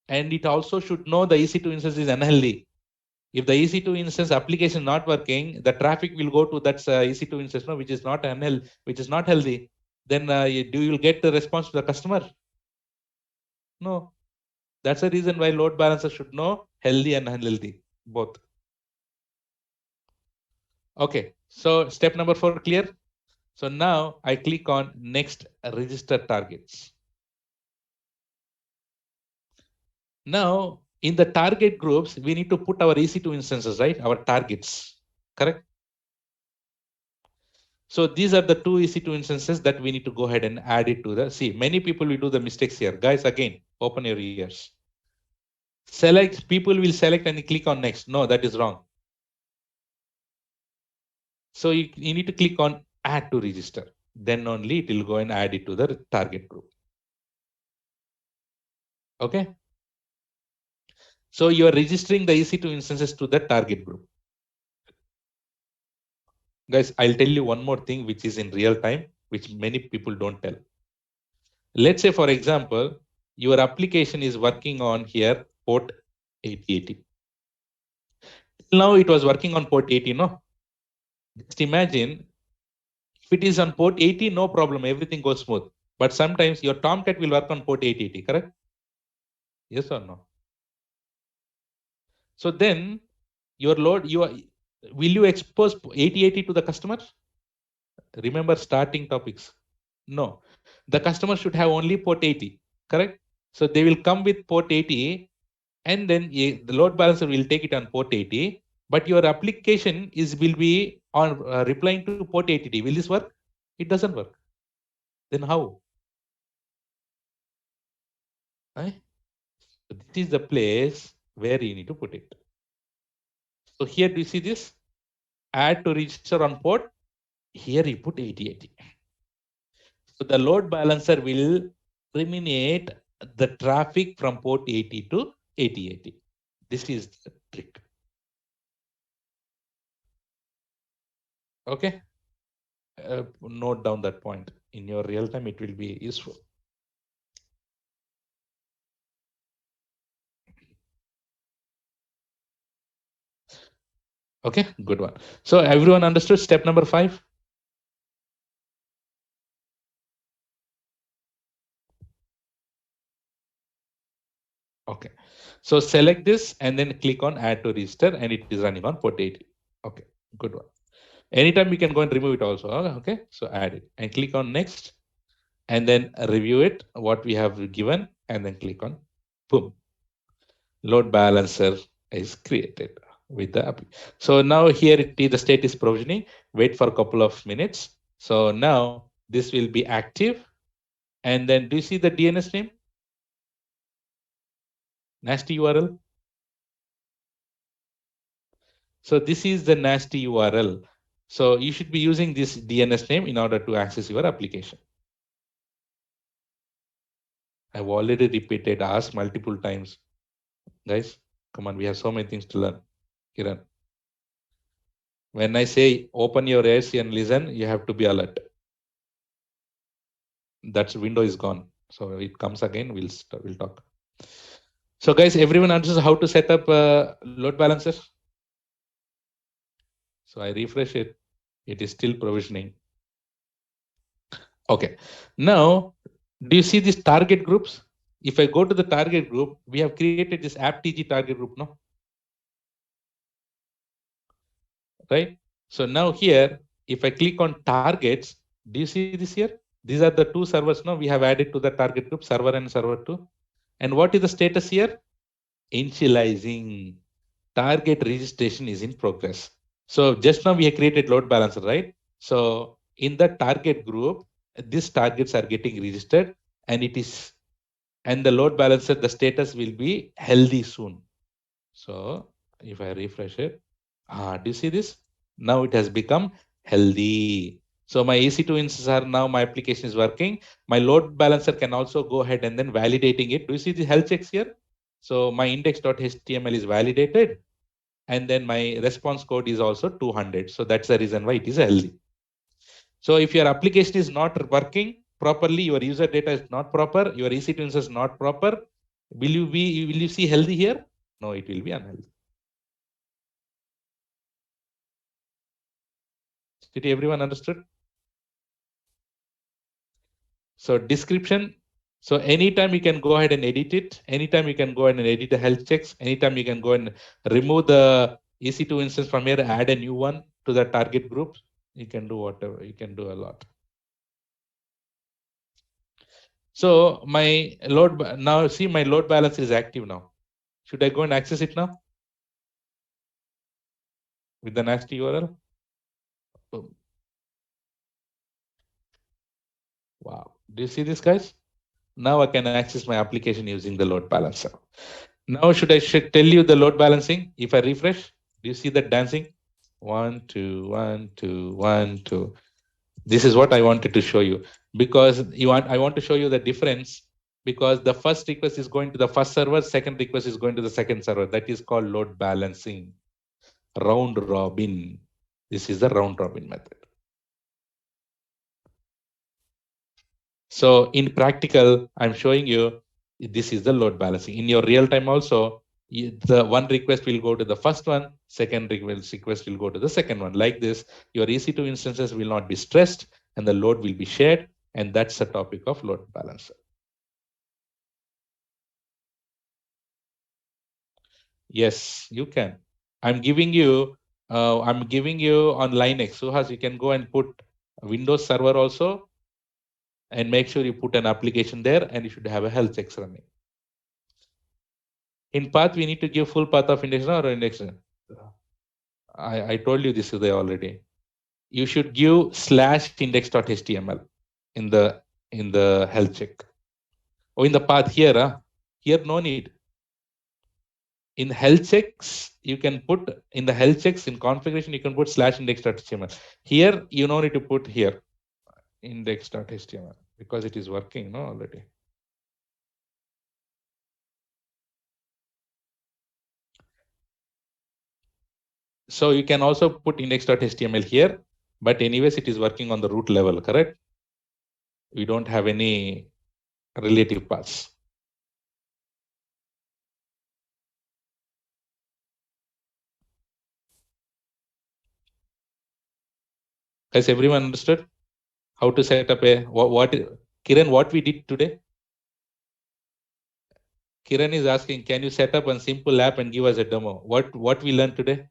and it also should know the EC2 instance is unhealthy. If the EC2 instance application not working, the traffic will go to that EC2 instance, no, which is not unhealthy, which is not healthy. Then you will get the response to the customer? No. That's the reason why load balancer should know healthy and unhealthy both. Okay. So step number 4 clear. So now I click on next register targets. Now in the target groups, we need to put our EC2 instances, right? Our targets, correct? So these are the two EC2 instances that we need to go ahead and add it to the, see, many people will do the mistakes here. Guys, again, open your ears. Select, people will select and click on next. No, that is wrong. So you need to click on add to register. Then only it will go and add it to the target group. Okay. So you are registering the EC2 instances to the target group. Guys, I'll tell you one more thing, which is in real time, which many people don't tell. Let's say, for example, your application is working on here port 8080. Now it was working on port 80, no? Just imagine if it is on port 80, no problem, everything goes smooth. But sometimes your Tomcat will work on port 880, correct? Yes or no? So then your load, will you expose 8080 to the customer? Remember starting topics. No, the customer should have only port 80, correct? So they will come with port 80, and then the load balancer will take it on port 80, but your application will be on replying to port 80. Will this work? It doesn't work. Then how? Right? So this is the place where you need to put it. So here do you see this? Add to register on port. Here you put 8080. So the load balancer will eliminate the traffic from port 80 to 8080. This is the trick. Okay. Note down that point. In your real time, it will be useful. Okay, good one. So everyone understood step number 5? Okay. So select this and then click on add to register and it is running on port 80. Okay, good one. Anytime you can go and remove it also. Okay, so add it and click on next and then review it, what we have given, and then click on boom. Load balancer is created with the app. So now here it is, the state is provisioning. Wait for a couple of minutes. So now this will be active. And then do you see the DNS name? Nasty URL. So this is the nasty URL. So you should be using this DNS name in order to access your application. I've already repeated, asked multiple times. Guys, come on, we have so many things to learn. Kiran. When I say open your ears and listen, you have to be alert. That window is gone. So it comes again, we'll talk. So guys, everyone understands how to set up load balancer? So I refresh it. It is still provisioning. Okay. Now, do you see these target groups? If I go to the target group, we have created this app.tg target group, no? Right? So now here, if I click on targets, do you see this here? These are the two servers now we have added to the target group, server and server 2. And what is the status here? Initializing. Target registration is in progress. So just now we have created load balancer, right? So in the target group, these targets are getting registered and the load balancer, the status will be healthy soon. So if I refresh it, do you see this? Now it has become healthy. So my EC2 instances are now, my application is working. My load balancer can also go ahead and then validating it. Do you see the health checks here? So my index.html is validated and then my response code is also 200. So that's the reason why it is healthy. So if your application is not working properly, your user data is not proper, your EC2 instance is not proper, will you see healthy here? No, it will be unhealthy. Did everyone understood? So description. So anytime you can go ahead and edit it. Anytime you can go ahead and edit the health checks. Anytime you can go and remove the EC2 instance from here, add a new one to the target group. You can do whatever. You can do a lot. So my load now, see my load balance is active now. Should I go and access it now with the nasty URL? Boom. Wow. Do you see this, guys? Now I can access my application using the load balancer. Now should tell you the load balancing? If I refresh, do you see that dancing? 1, 2, 1, 2, 1, 2. This is what I wanted to show you because I want to show you the difference because the first request is going to the first server, second request is going to the second server. That is called load balancing. Round robin. This is the round robin method. So in practical, I'm showing you this is the load balancing. In your real time also, the one request will go to the first one, second request will go to the second one. Like this, your EC2 instances will not be stressed and the load will be shared. And that's the topic of load balancer. Yes, you can. I'm giving you on Linux. Suhas, you can go and put Windows Server also and make sure you put an application there and you should have a health checks running. In path, we need to give full path of indexation or indexation. I told you this today already. You should give /index.html in the health check. Or in the path here, here no need. In health checks, you can put in the health checks in configuration, you can put /index.html. Here, you don't need to put here index.html because it is working already. So you can also put index.html here, but anyways, it is working on the root level, correct? We don't have any relative paths. Has everyone understood how to set up a what Kiran, what we did today? Kiran is asking, can you set up a simple app and give us a demo? What we learned today?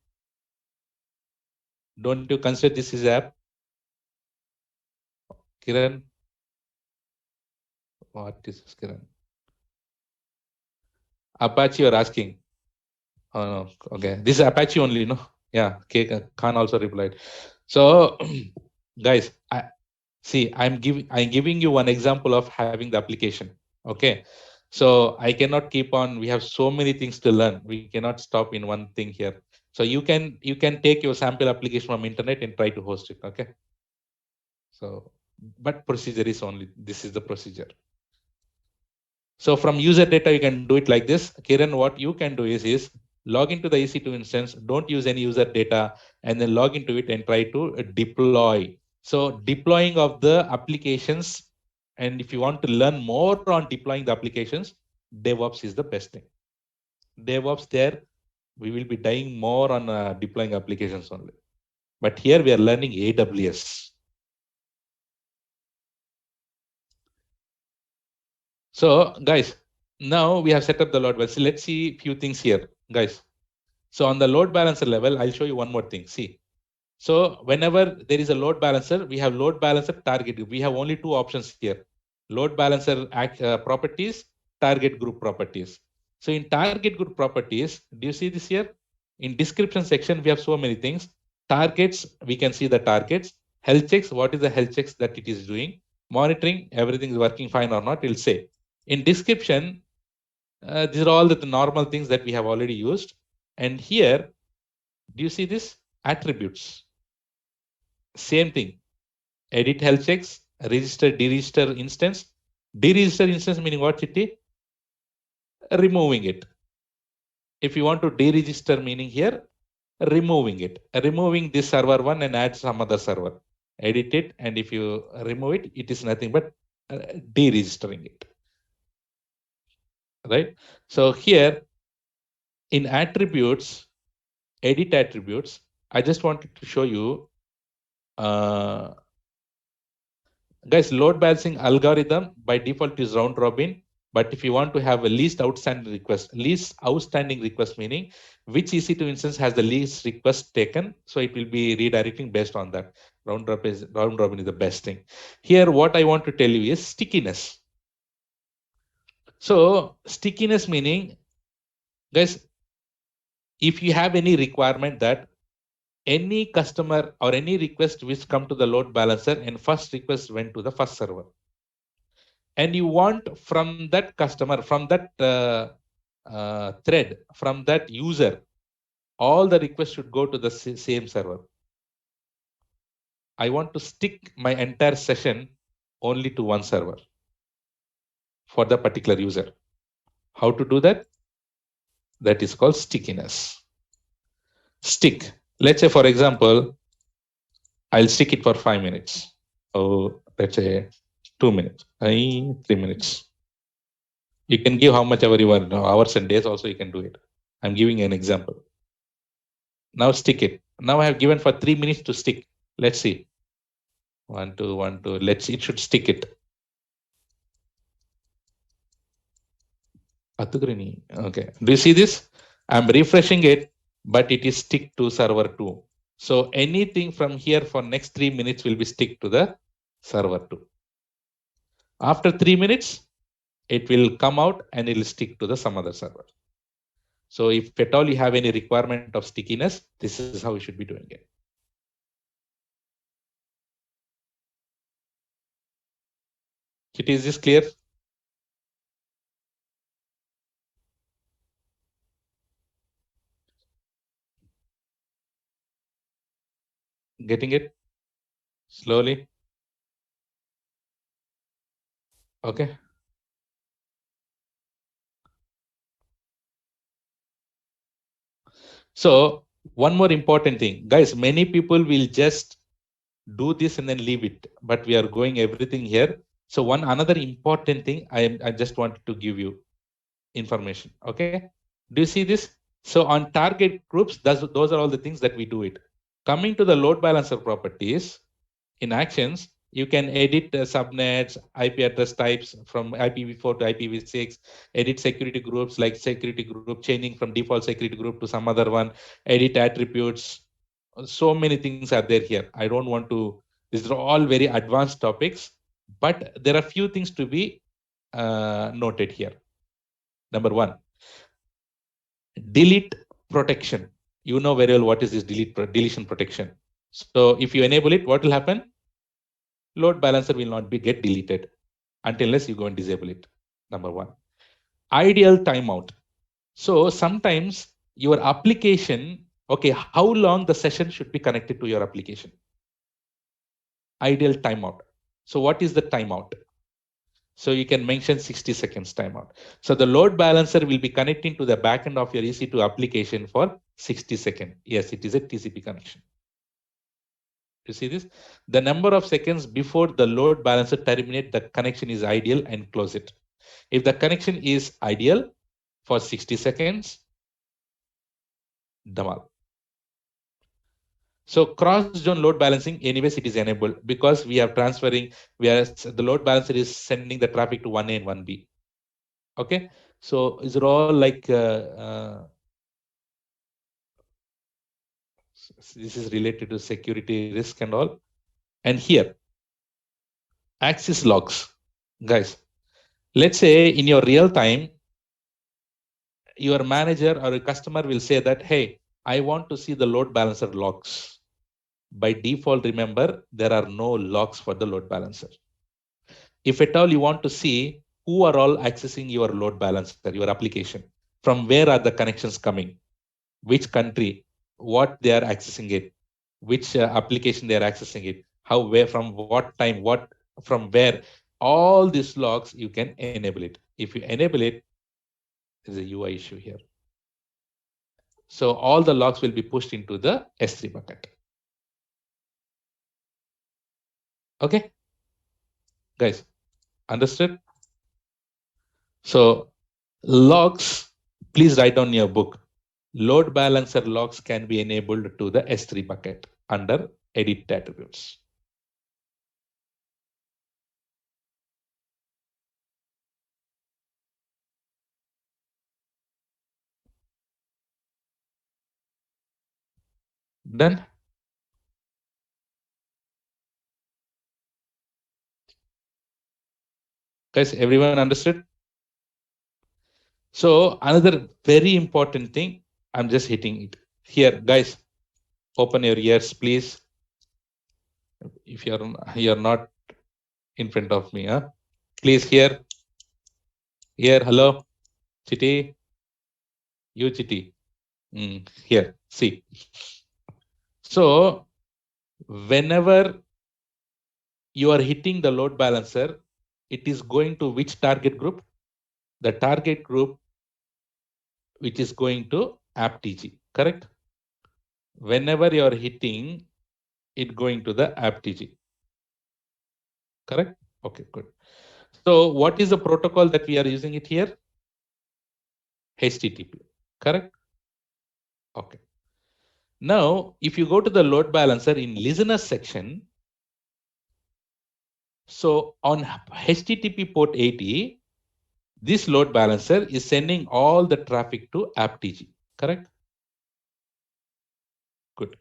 Don't you consider this is app? Kiran, what is this, Kiran? Apache you're asking. Oh, no. Okay. This is Apache only, no? Yeah. Khan also replied. So, guys, I'm giving you one example of having the application. Okay. So I cannot keep on. We have so many things to learn. We cannot stop in one thing here. So you can take your sample application from internet and try to host it. Okay. So, but procedure is only this is the procedure. So from user data, you can do it like this. Kiran, what you can do is log into the EC2 instance, don't use any user data, and then log into it and try to deploy. So deploying of the applications, and if you want to learn more on deploying the applications, DevOps is the best thing. DevOps there, we will be dying more on deploying applications only. But here we are learning AWS. So guys, now we have set up the load balancer. Let's see a few things here, guys. So on the load balancer level, I'll show you one more thing. See, so whenever there is a load balancer, we have load balancer target group. We have only two options here: load balancer properties, target group properties. So in target group properties, do you see this here? In description section, we have so many things. Targets, we can see the targets. Health checks, what is the health checks that it is doing? Monitoring, everything is working fine or not, it'll say. In description, these are all the normal things that we have already used. And here, do you see this? Attributes. Same thing. Edit health checks, register, deregister instance. Deregister instance meaning what, Chitti? Removing it. If you want to deregister meaning here, removing it. Removing this server one and add some other server. Edit it, and if you remove it, it is nothing but deregistering it. Right? So here in attributes, edit attributes, I just wanted to show you guys, load balancing algorithm by default is round robin. But if you want to have a least outstanding request meaning which EC2 instance has the least request taken, so it will be redirecting based on that. Round robin is the best thing. Here, what I want to tell you is stickiness. So stickiness meaning, guys, if you have any requirement that any customer or any request which come to the load balancer and first request went to the first server, and you want from that customer, from that thread, from that user, all the requests should go to the same server. I want to stick my entire session only to one server for the particular user. How to do that? That is called stickiness. Stick. Let's say, for example, I'll stick it for 5 minutes. Oh, let's say 2 minutes, 3 minutes. You can give how much ever you want, hours and days also you can do it. I'm giving an example. Now stick it. Now I have given for 3 minutes to stick. Let's see. 1, 2, 1, 2. Let's see. It should stick it. Okay. Do you see this? I'm refreshing it, but it is stick to server 2. So anything from here for next 3 minutes will be stick to the server 2. After 3 minutes, it will come out and it will stick to the some other server. So if at all you have any requirement of stickiness, this is how you should be doing it. Is this clear? Getting it? Slowly? Okay. So one more important thing, guys, many people will just do this and then leave it, but we are going everything here. So another important thing, I just wanted to give you information. Okay. Do you see this? So on target groups, those are all the things that we do it. Coming to the load balancer properties, In actions, you can edit subnets, IP address types from IPv4 to IPv6, edit security groups like security group chaining from default security group to some other one, edit attributes. So many things are there here. I don't want to, these are all very advanced topics, but there are few things to be noted here. Number one, delete protection. You know very well what is this deletion protection. So if you enable it, what will happen? Load balancer will not be get deleted unless you go and disable it. Number one. Ideal timeout. So sometimes your application, okay, how long the session should be connected to your application? Ideal timeout. So what is the timeout? So you can mention 60 seconds timeout. So the load balancer will be connecting to the backend of your EC2 application for 60 seconds. Yes, it is a TCP connection. You see this? The number of seconds before the load balancer terminate the connection is ideal and close it. If the connection is ideal for 60 seconds, Dhamal. So cross-zone load balancing, anyways, it is enabled because we are transferring, the load balancer is sending the traffic to 1A and 1B. Okay, so is it all like this is related to security risk and all. And here, access logs, guys. Let's say in your real time, your manager or a customer will say that, hey, I want to see the load balancer logs. By default, remember, there are no logs for the load balancer. If at all you want to see who are all accessing your load balancer, your application, from where are the connections coming, which country, what they are accessing it, which application they are accessing it, how, where, from what time, what, from where, all these logs, you can enable it. If you enable it, there's a UI issue here. So all the logs will be pushed into the S3 bucket. Okay, guys, understood? So logs, please write down your book. Load balancer logs can be enabled to the S3 bucket under edit attributes. Done? Guys, everyone understood? So another very important thing, I'm just hitting it here, guys. Open your ears, please. If you're not in front of me, huh? Please hear. Here, hello, Chiti. You Chiti. Here, see. So whenever you are hitting the load balancer, it is going to which target group? The target group which is going to AppTG, correct? Whenever you are hitting it going to the AppTG, correct? Okay, good. So what is the protocol that we are using it here? HTTP, correct? Okay. Now, if you go to the load balancer in listener section, so on HTTP port 80, this load balancer is sending all the traffic to AppTG, correct? Good.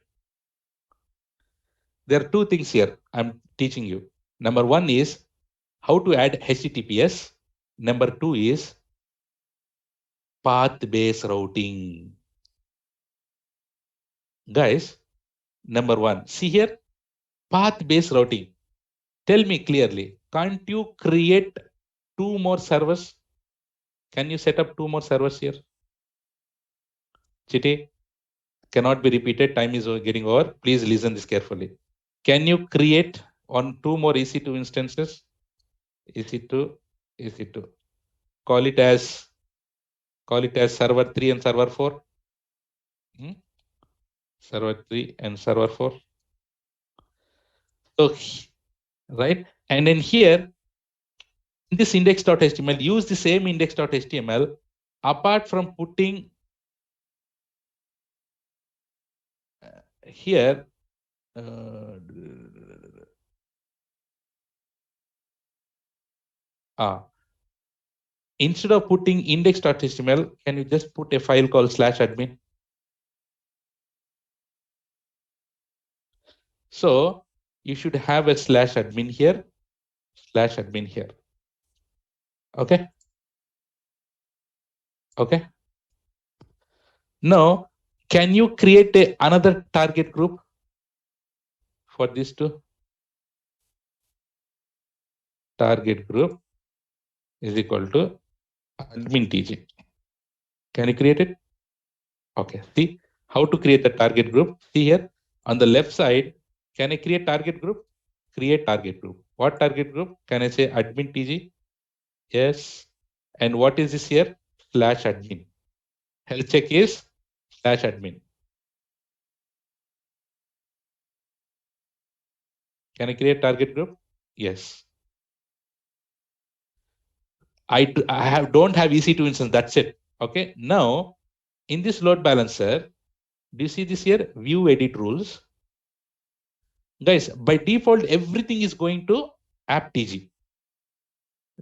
There are two things here I'm teaching you. Number one is how to add HTTPS. Number two is path-based routing. Guys, number one, see here, path-based routing. Tell me clearly, can't you create two more servers? Can you set up two more servers here? Chiti, cannot be repeated. Time is getting over. Please listen this carefully. Can you create on two more EC2 instances? EC2, EC2. Call it as server 3 and server 4. Server 3 and server 4. So, right? And then here, in this index.html, use the same index.html apart from putting here Instead of putting index.html, can you just put a file called /admin? So you should have a /admin here, /admin here. Okay. Okay. Now, can you create another target group for these two? Target group is equal to admin TG. Can you create it? Okay. See how to create the target group. See here on the left side. Can I create target group? Create target group. What target group? Can I say admin TG? Yes. And what is this here? /admin. Health check is /admin. Can I create target group? Yes. don't have EC2 instance. That's it. Okay. Now in this load balancer, do you see this here? View edit rules. Guys, by default, everything is going to app.tg.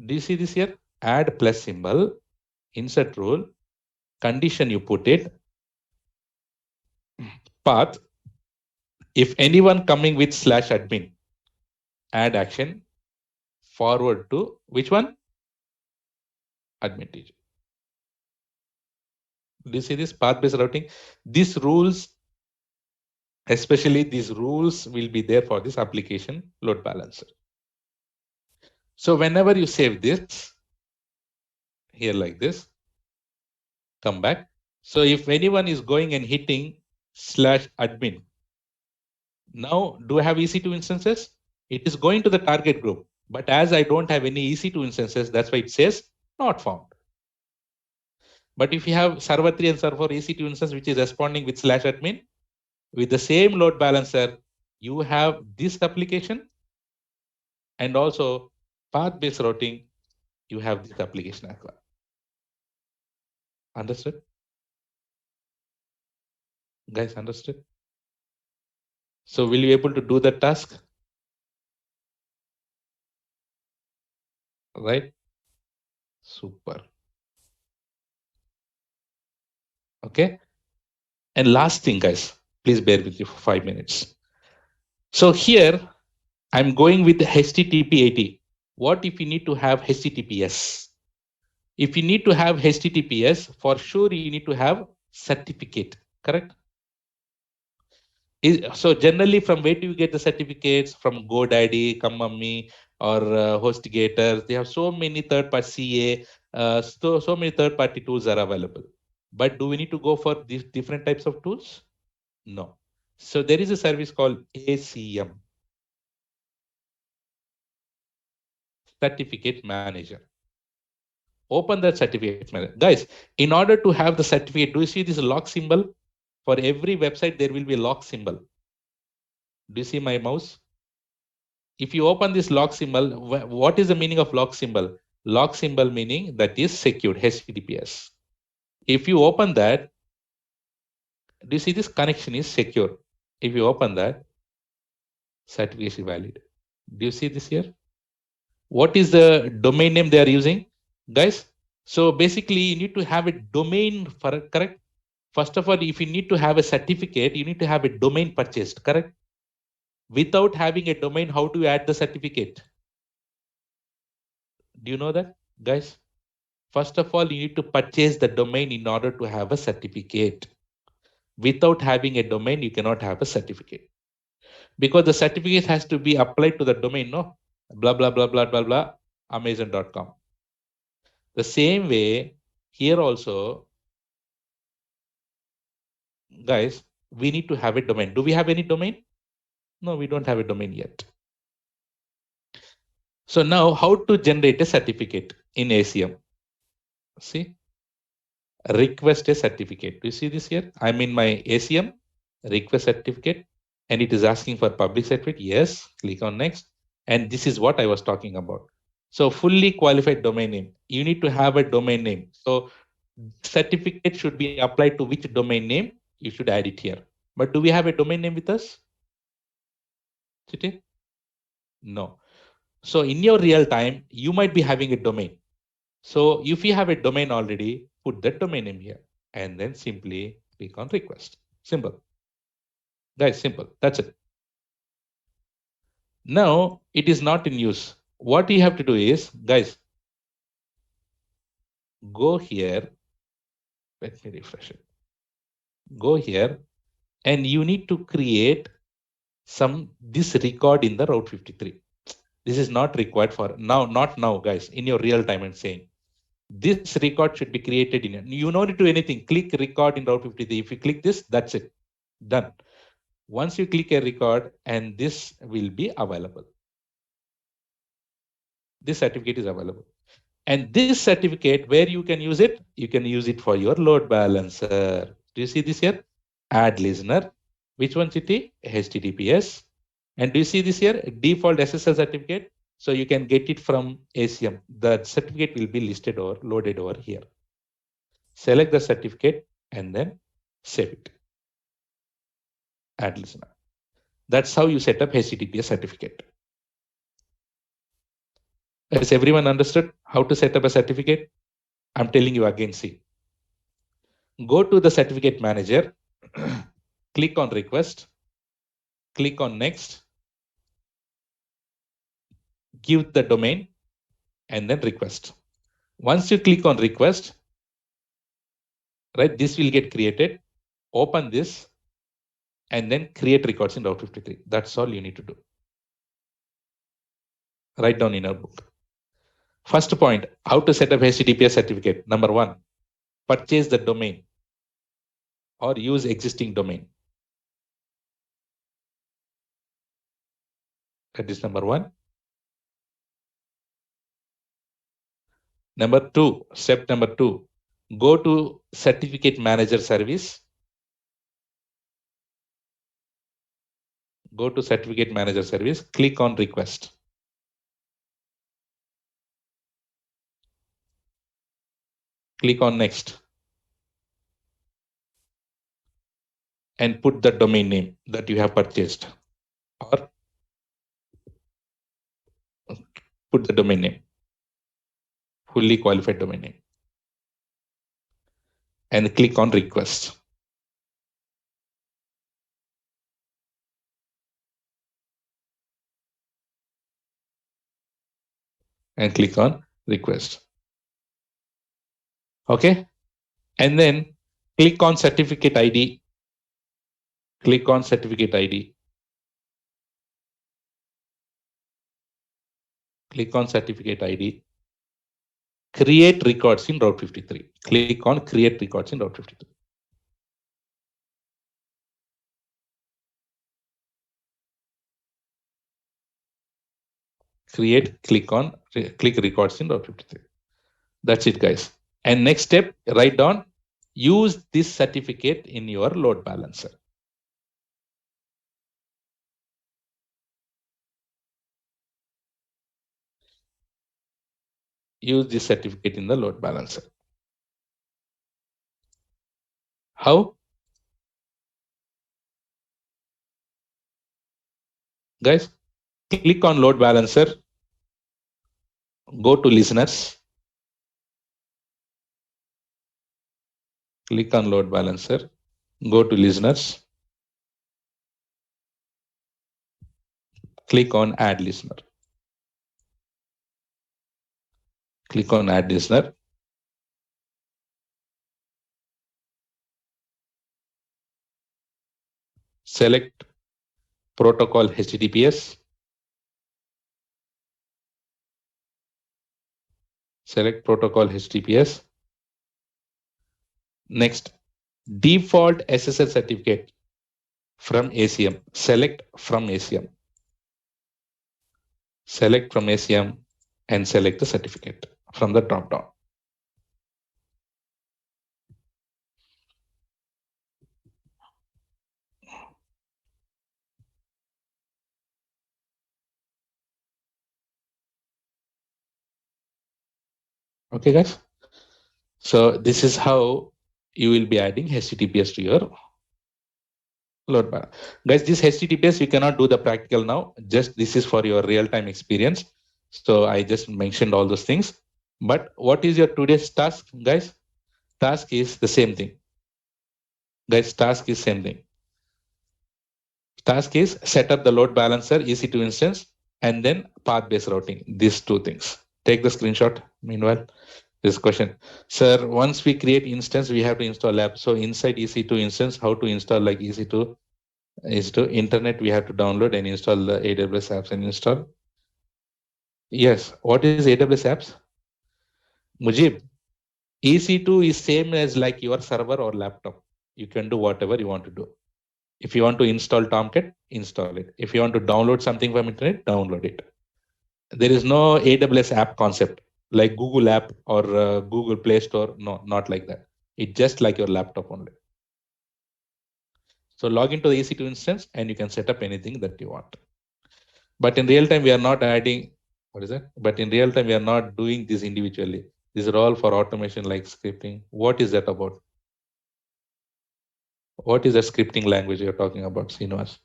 Do you see this here? Add plus symbol, insert rule, condition you put it, path. If anyone coming with /admin, add action, forward to which one? Admin TG. Do you see this path-based routing? These rules, especially these rules, will be there for this application load balancer. So whenever you save this, here like this, come back. So if anyone is going and hitting /admin, now do I have EC2 instances? It is going to the target group. But as I don't have any EC2 instances, that's why it says not found. But if you have server 3 and server 4 EC2 instance, which is responding with /admin, with the same load balancer, you have this application and also path-based routing, you have this application as well. Understood? Guys, understood? So will you be able to do that task? Right? Super. Okay. And last thing, guys, please bear with you for 5 minutes. So here, I'm going with the HTTP80. What if you need to have HTTPS? If you need to have HTTPS, for sure you need to have certificate, correct? So generally, from where do you get the certificates? From GoDaddy, Kamami, or HostGator. They have so many third-party CA, so many third-party tools are available. But do we need to go for these different types of tools? No. So there is a service called ACM, Certificate Manager. Open that certificate manager. Guys, in order to have the certificate, do you see this lock symbol? For every website, there will be a lock symbol. Do you see my mouse? If you open this lock symbol, what is the meaning of lock symbol? Lock symbol meaning that is secured, HTTPS. If you open that, do you see this connection is secure? If you open that, certification is valid. Do you see this here? What is the domain name they are using? Guys, so basically you need to have a domain for correct. First of all, if you need to have a certificate, you need to have a domain purchased, correct? Without having a domain, how do you add the certificate? Do you know that, guys? First of all, you need to purchase the domain in order to have a certificate. Without having a domain, you cannot have a certificate. Because the certificate has to be applied to the domain, no? Blah, blah, blah, blah, blah, blah, Amazon.com. The same way, here also, guys, we need to have a domain. Do we have any domain? No, we don't have a domain yet. So now how to generate a certificate in ACM? See, request a certificate. Do you see this here? I'm in my ACM, request certificate, and it is asking for public certificate. Yes, click on next. And this is what I was talking about. So fully qualified domain name. You need to have a domain name. So certificate should be applied to which domain name? You should add it here. But do we have a domain name with us? Chiti? No. So in your real time, you might be having a domain. So if you have a domain already, put that domain name here and then simply click on request. Simple. Guys, simple. That's it. Now it is not in use. What you have to do is, guys, go here. Let me refresh it. Go here and you need to create this record in the Route 53. This is not required for now, not now, guys, in your real time. I'm saying this record should be created in you don't need to do anything. Click record in Route 53. If you click this, that's it. Done. Once you click a record, and this will be available. This certificate is available. And this certificate, where you can use it? You can use it for your load balancer. Do you see this here? Add listener. Which one city? HTTPS. And do you see this here? Default SSL certificate. So you can get it from ACM. The certificate will be listed or loaded over here. Select the certificate and then save it. Add listener. That's how you set up HTTPS certificate. Has everyone understood how to set up a certificate? I'm telling you again, see. Go to the certificate manager, click on request, click on next, give the domain, and then request. Once you click on request, right, this will get created. Open this and then create records in Route 53. That's all you need to do. Write down in our book. First point, how to set up HTTPS certificate. Number 1, purchase the domain or use existing domain. That is number 1. Number 2, step number 2, go to certificate manager service. Go to certificate manager service, click on request. Click on next. And put the domain name that you have purchased. Or put the domain name. Fully qualified domain name. And click on request. And click on request. Okay. And then click on certificate ID. Click on certificate ID. Click on certificate ID. Create records in Route 53. Click on create records in Route 53. Click records in Route 53. That's it, guys. And next step, write down, use this certificate in your load balancer. Use this certificate in the load balancer. How? Guys, click on load balancer. Go to listeners. Click on load balancer. Go to listeners. Click on add listener. Click on add listener. Select protocol HTTPS. Select protocol HTTPS. Next, default SSL certificate from ACM. Select from ACM. Select from ACM and select the certificate from the drop down. Okay, guys. So this is how you will be adding HTTPS to your load balancer. Guys, this HTTPS, you cannot do the practical now. Just this is for your real-time experience. So I just mentioned all those things. But what is your today's task, guys? Task is the same thing. Guys, task is same thing. Task is set up the load balancer, EC2 instance, and then path-based routing. These two things. Take the screenshot. Meanwhile, this question, sir. Once we create instance, we have to install app. So inside EC2 instance, how to install like EC2 is to internet. We have to download and install the AWS apps and install. Yes. What is AWS apps? Mujib, EC2 is same as like your server or laptop. You can do whatever you want to do. If you want to install Tomcat, install it. If you want to download something from internet, download it. There is no AWS app concept like Google app or Google Play Store. No, not like that. It's just like your laptop only. So log into the EC2 instance and you can set up anything that you want. But in real time, we are not adding, what is that? But in real time, we are not doing this individually. These are all for automation like scripting. What is that about? What is the scripting language you're talking about, Srinivas?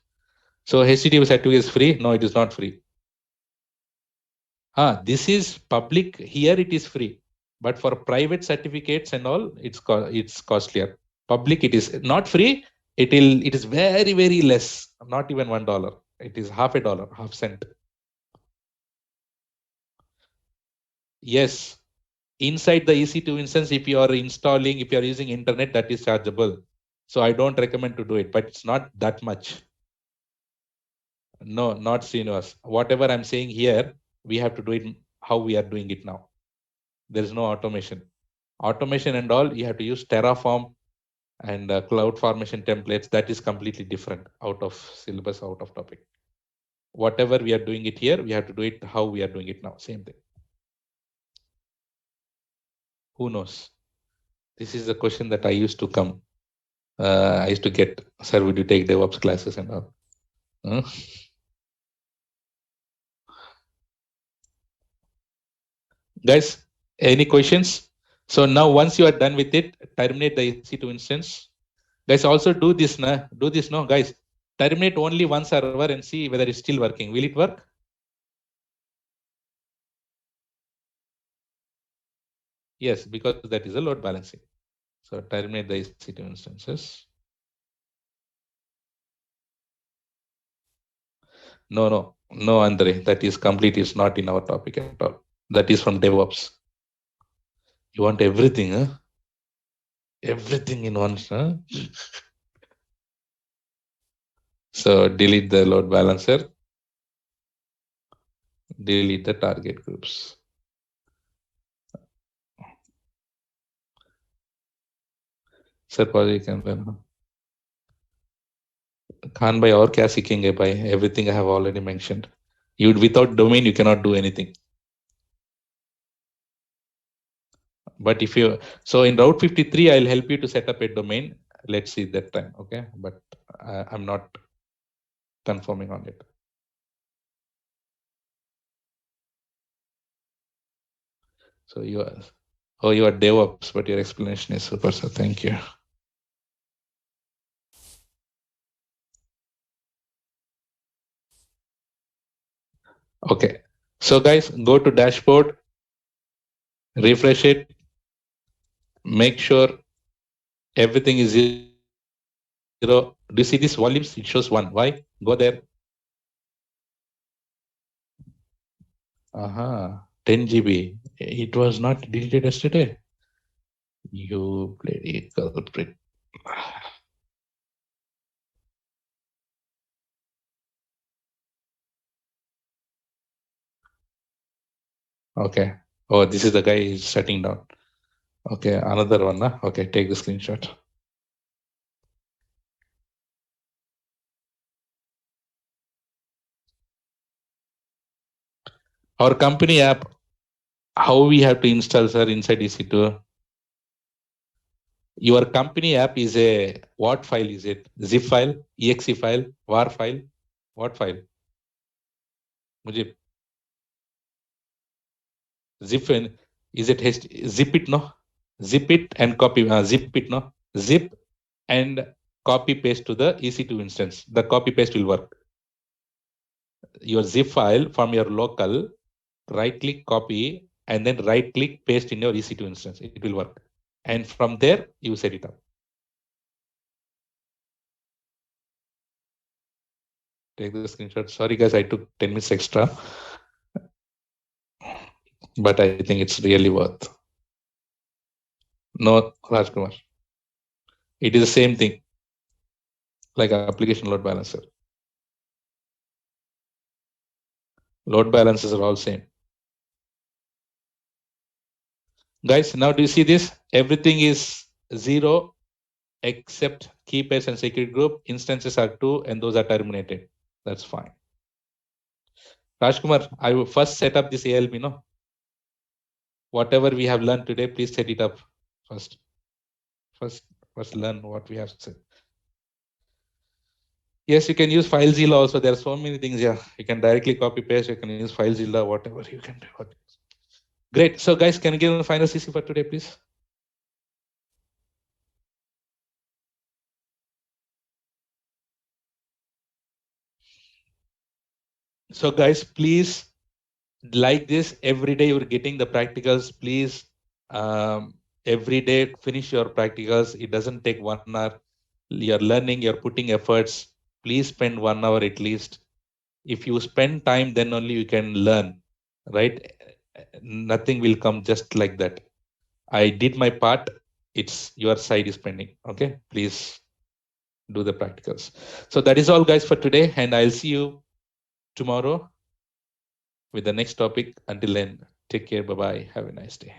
So HTTP certificate is free? No, it is not free. This is public. Here it is free, but for private certificates and all, it's costlier. Public, it is not free. It is very less. Not even $1. It is half a dollar, half cent. Yes, inside the EC2 instance, if you are installing, if you are using internet, that is chargeable. So I don't recommend to do it, but it's not that much. No, not Srinivas. Whatever I'm saying here, we have to do it how we are doing it now. There is no automation. Automation and all, you have to use Terraform and cloud formation templates. That is completely different, out of syllabus, out of topic. Whatever we are doing it here, we have to do it how we are doing it now. Same thing. Who knows? This is the question that I used to come. I used to get, sir, would you take DevOps classes and all? Guys, any questions? So now once you are done with it, terminate the EC2 instance. Guys, also do this, no, guys. Terminate only one server and see whether it's still working. Will it work? Yes, because that is a load balancing. So terminate the EC2 instances. No, Andre, that is complete. It's not in our topic at all. That is from DevOps. You want everything, huh? Everything in one, huh? So delete the load balancer. Delete the target groups. Sir, Khan bhai, और क्या सीखेंगे भाई? Everything I have already mentioned. You without domain, you cannot do anything. But if you, so in Route 53, I'll help you to set up a domain. Let's see that time, okay? But I'm not confirming on it. So you are, you are DevOps, but your explanation is super, so thank you. Okay, so guys, go to dashboard, refresh it, make sure everything is 0. Do you see these volumes? It shows 1. Why? Go there. 10 GB. It was not deleted yesterday. You bloody culprit. Okay. Oh, this is the guy is shutting down. Okay, another one. Huh? Okay, take the screenshot. Our company app, how we have to install, sir, inside EC2? Your company app is a, what file is it? Zip file, exe file, war file? What file? Mujib. Zip, is it zip it, no? Zip it and copy, zip it, no? Zip and copy paste to the EC2 instance. The copy paste will work. Your zip file from your local right click copy, and then right click paste in your EC2 instance. It will work. And from there, you set it up. Take the screenshot. Sorry guys, I took 10 minutes extra, but I think it's really worth. No, Rajkumar. It is the same thing like application load balancer. Load balancers are all same. Guys, now do you see this? Everything is 0 except key pairs and secret group. Instances are 2 and those are terminated. That's fine. Rajkumar, I will first set up this ALB, no? Whatever we have learned today, please set it up first. First learn what we have said. Yes, you can use FileZilla also. There are so many things here. You can directly copy paste. You can use FileZilla, whatever you can do. Great. So guys, can you give the final CC for today, please? So guys, please like this. Every day you're getting the practicals. Please, every day finish your practicals. It doesn't take 1 hour. You're learning, you're putting efforts. Please spend 1 hour at least. If you spend time, then only you can learn, right? Nothing will come just like that. I did my part. It's your side is pending. Okay, please do the practicals. So that is all guys for today, and I'll see you tomorrow with the next topic. Until then, take care. Bye bye. Have a nice day.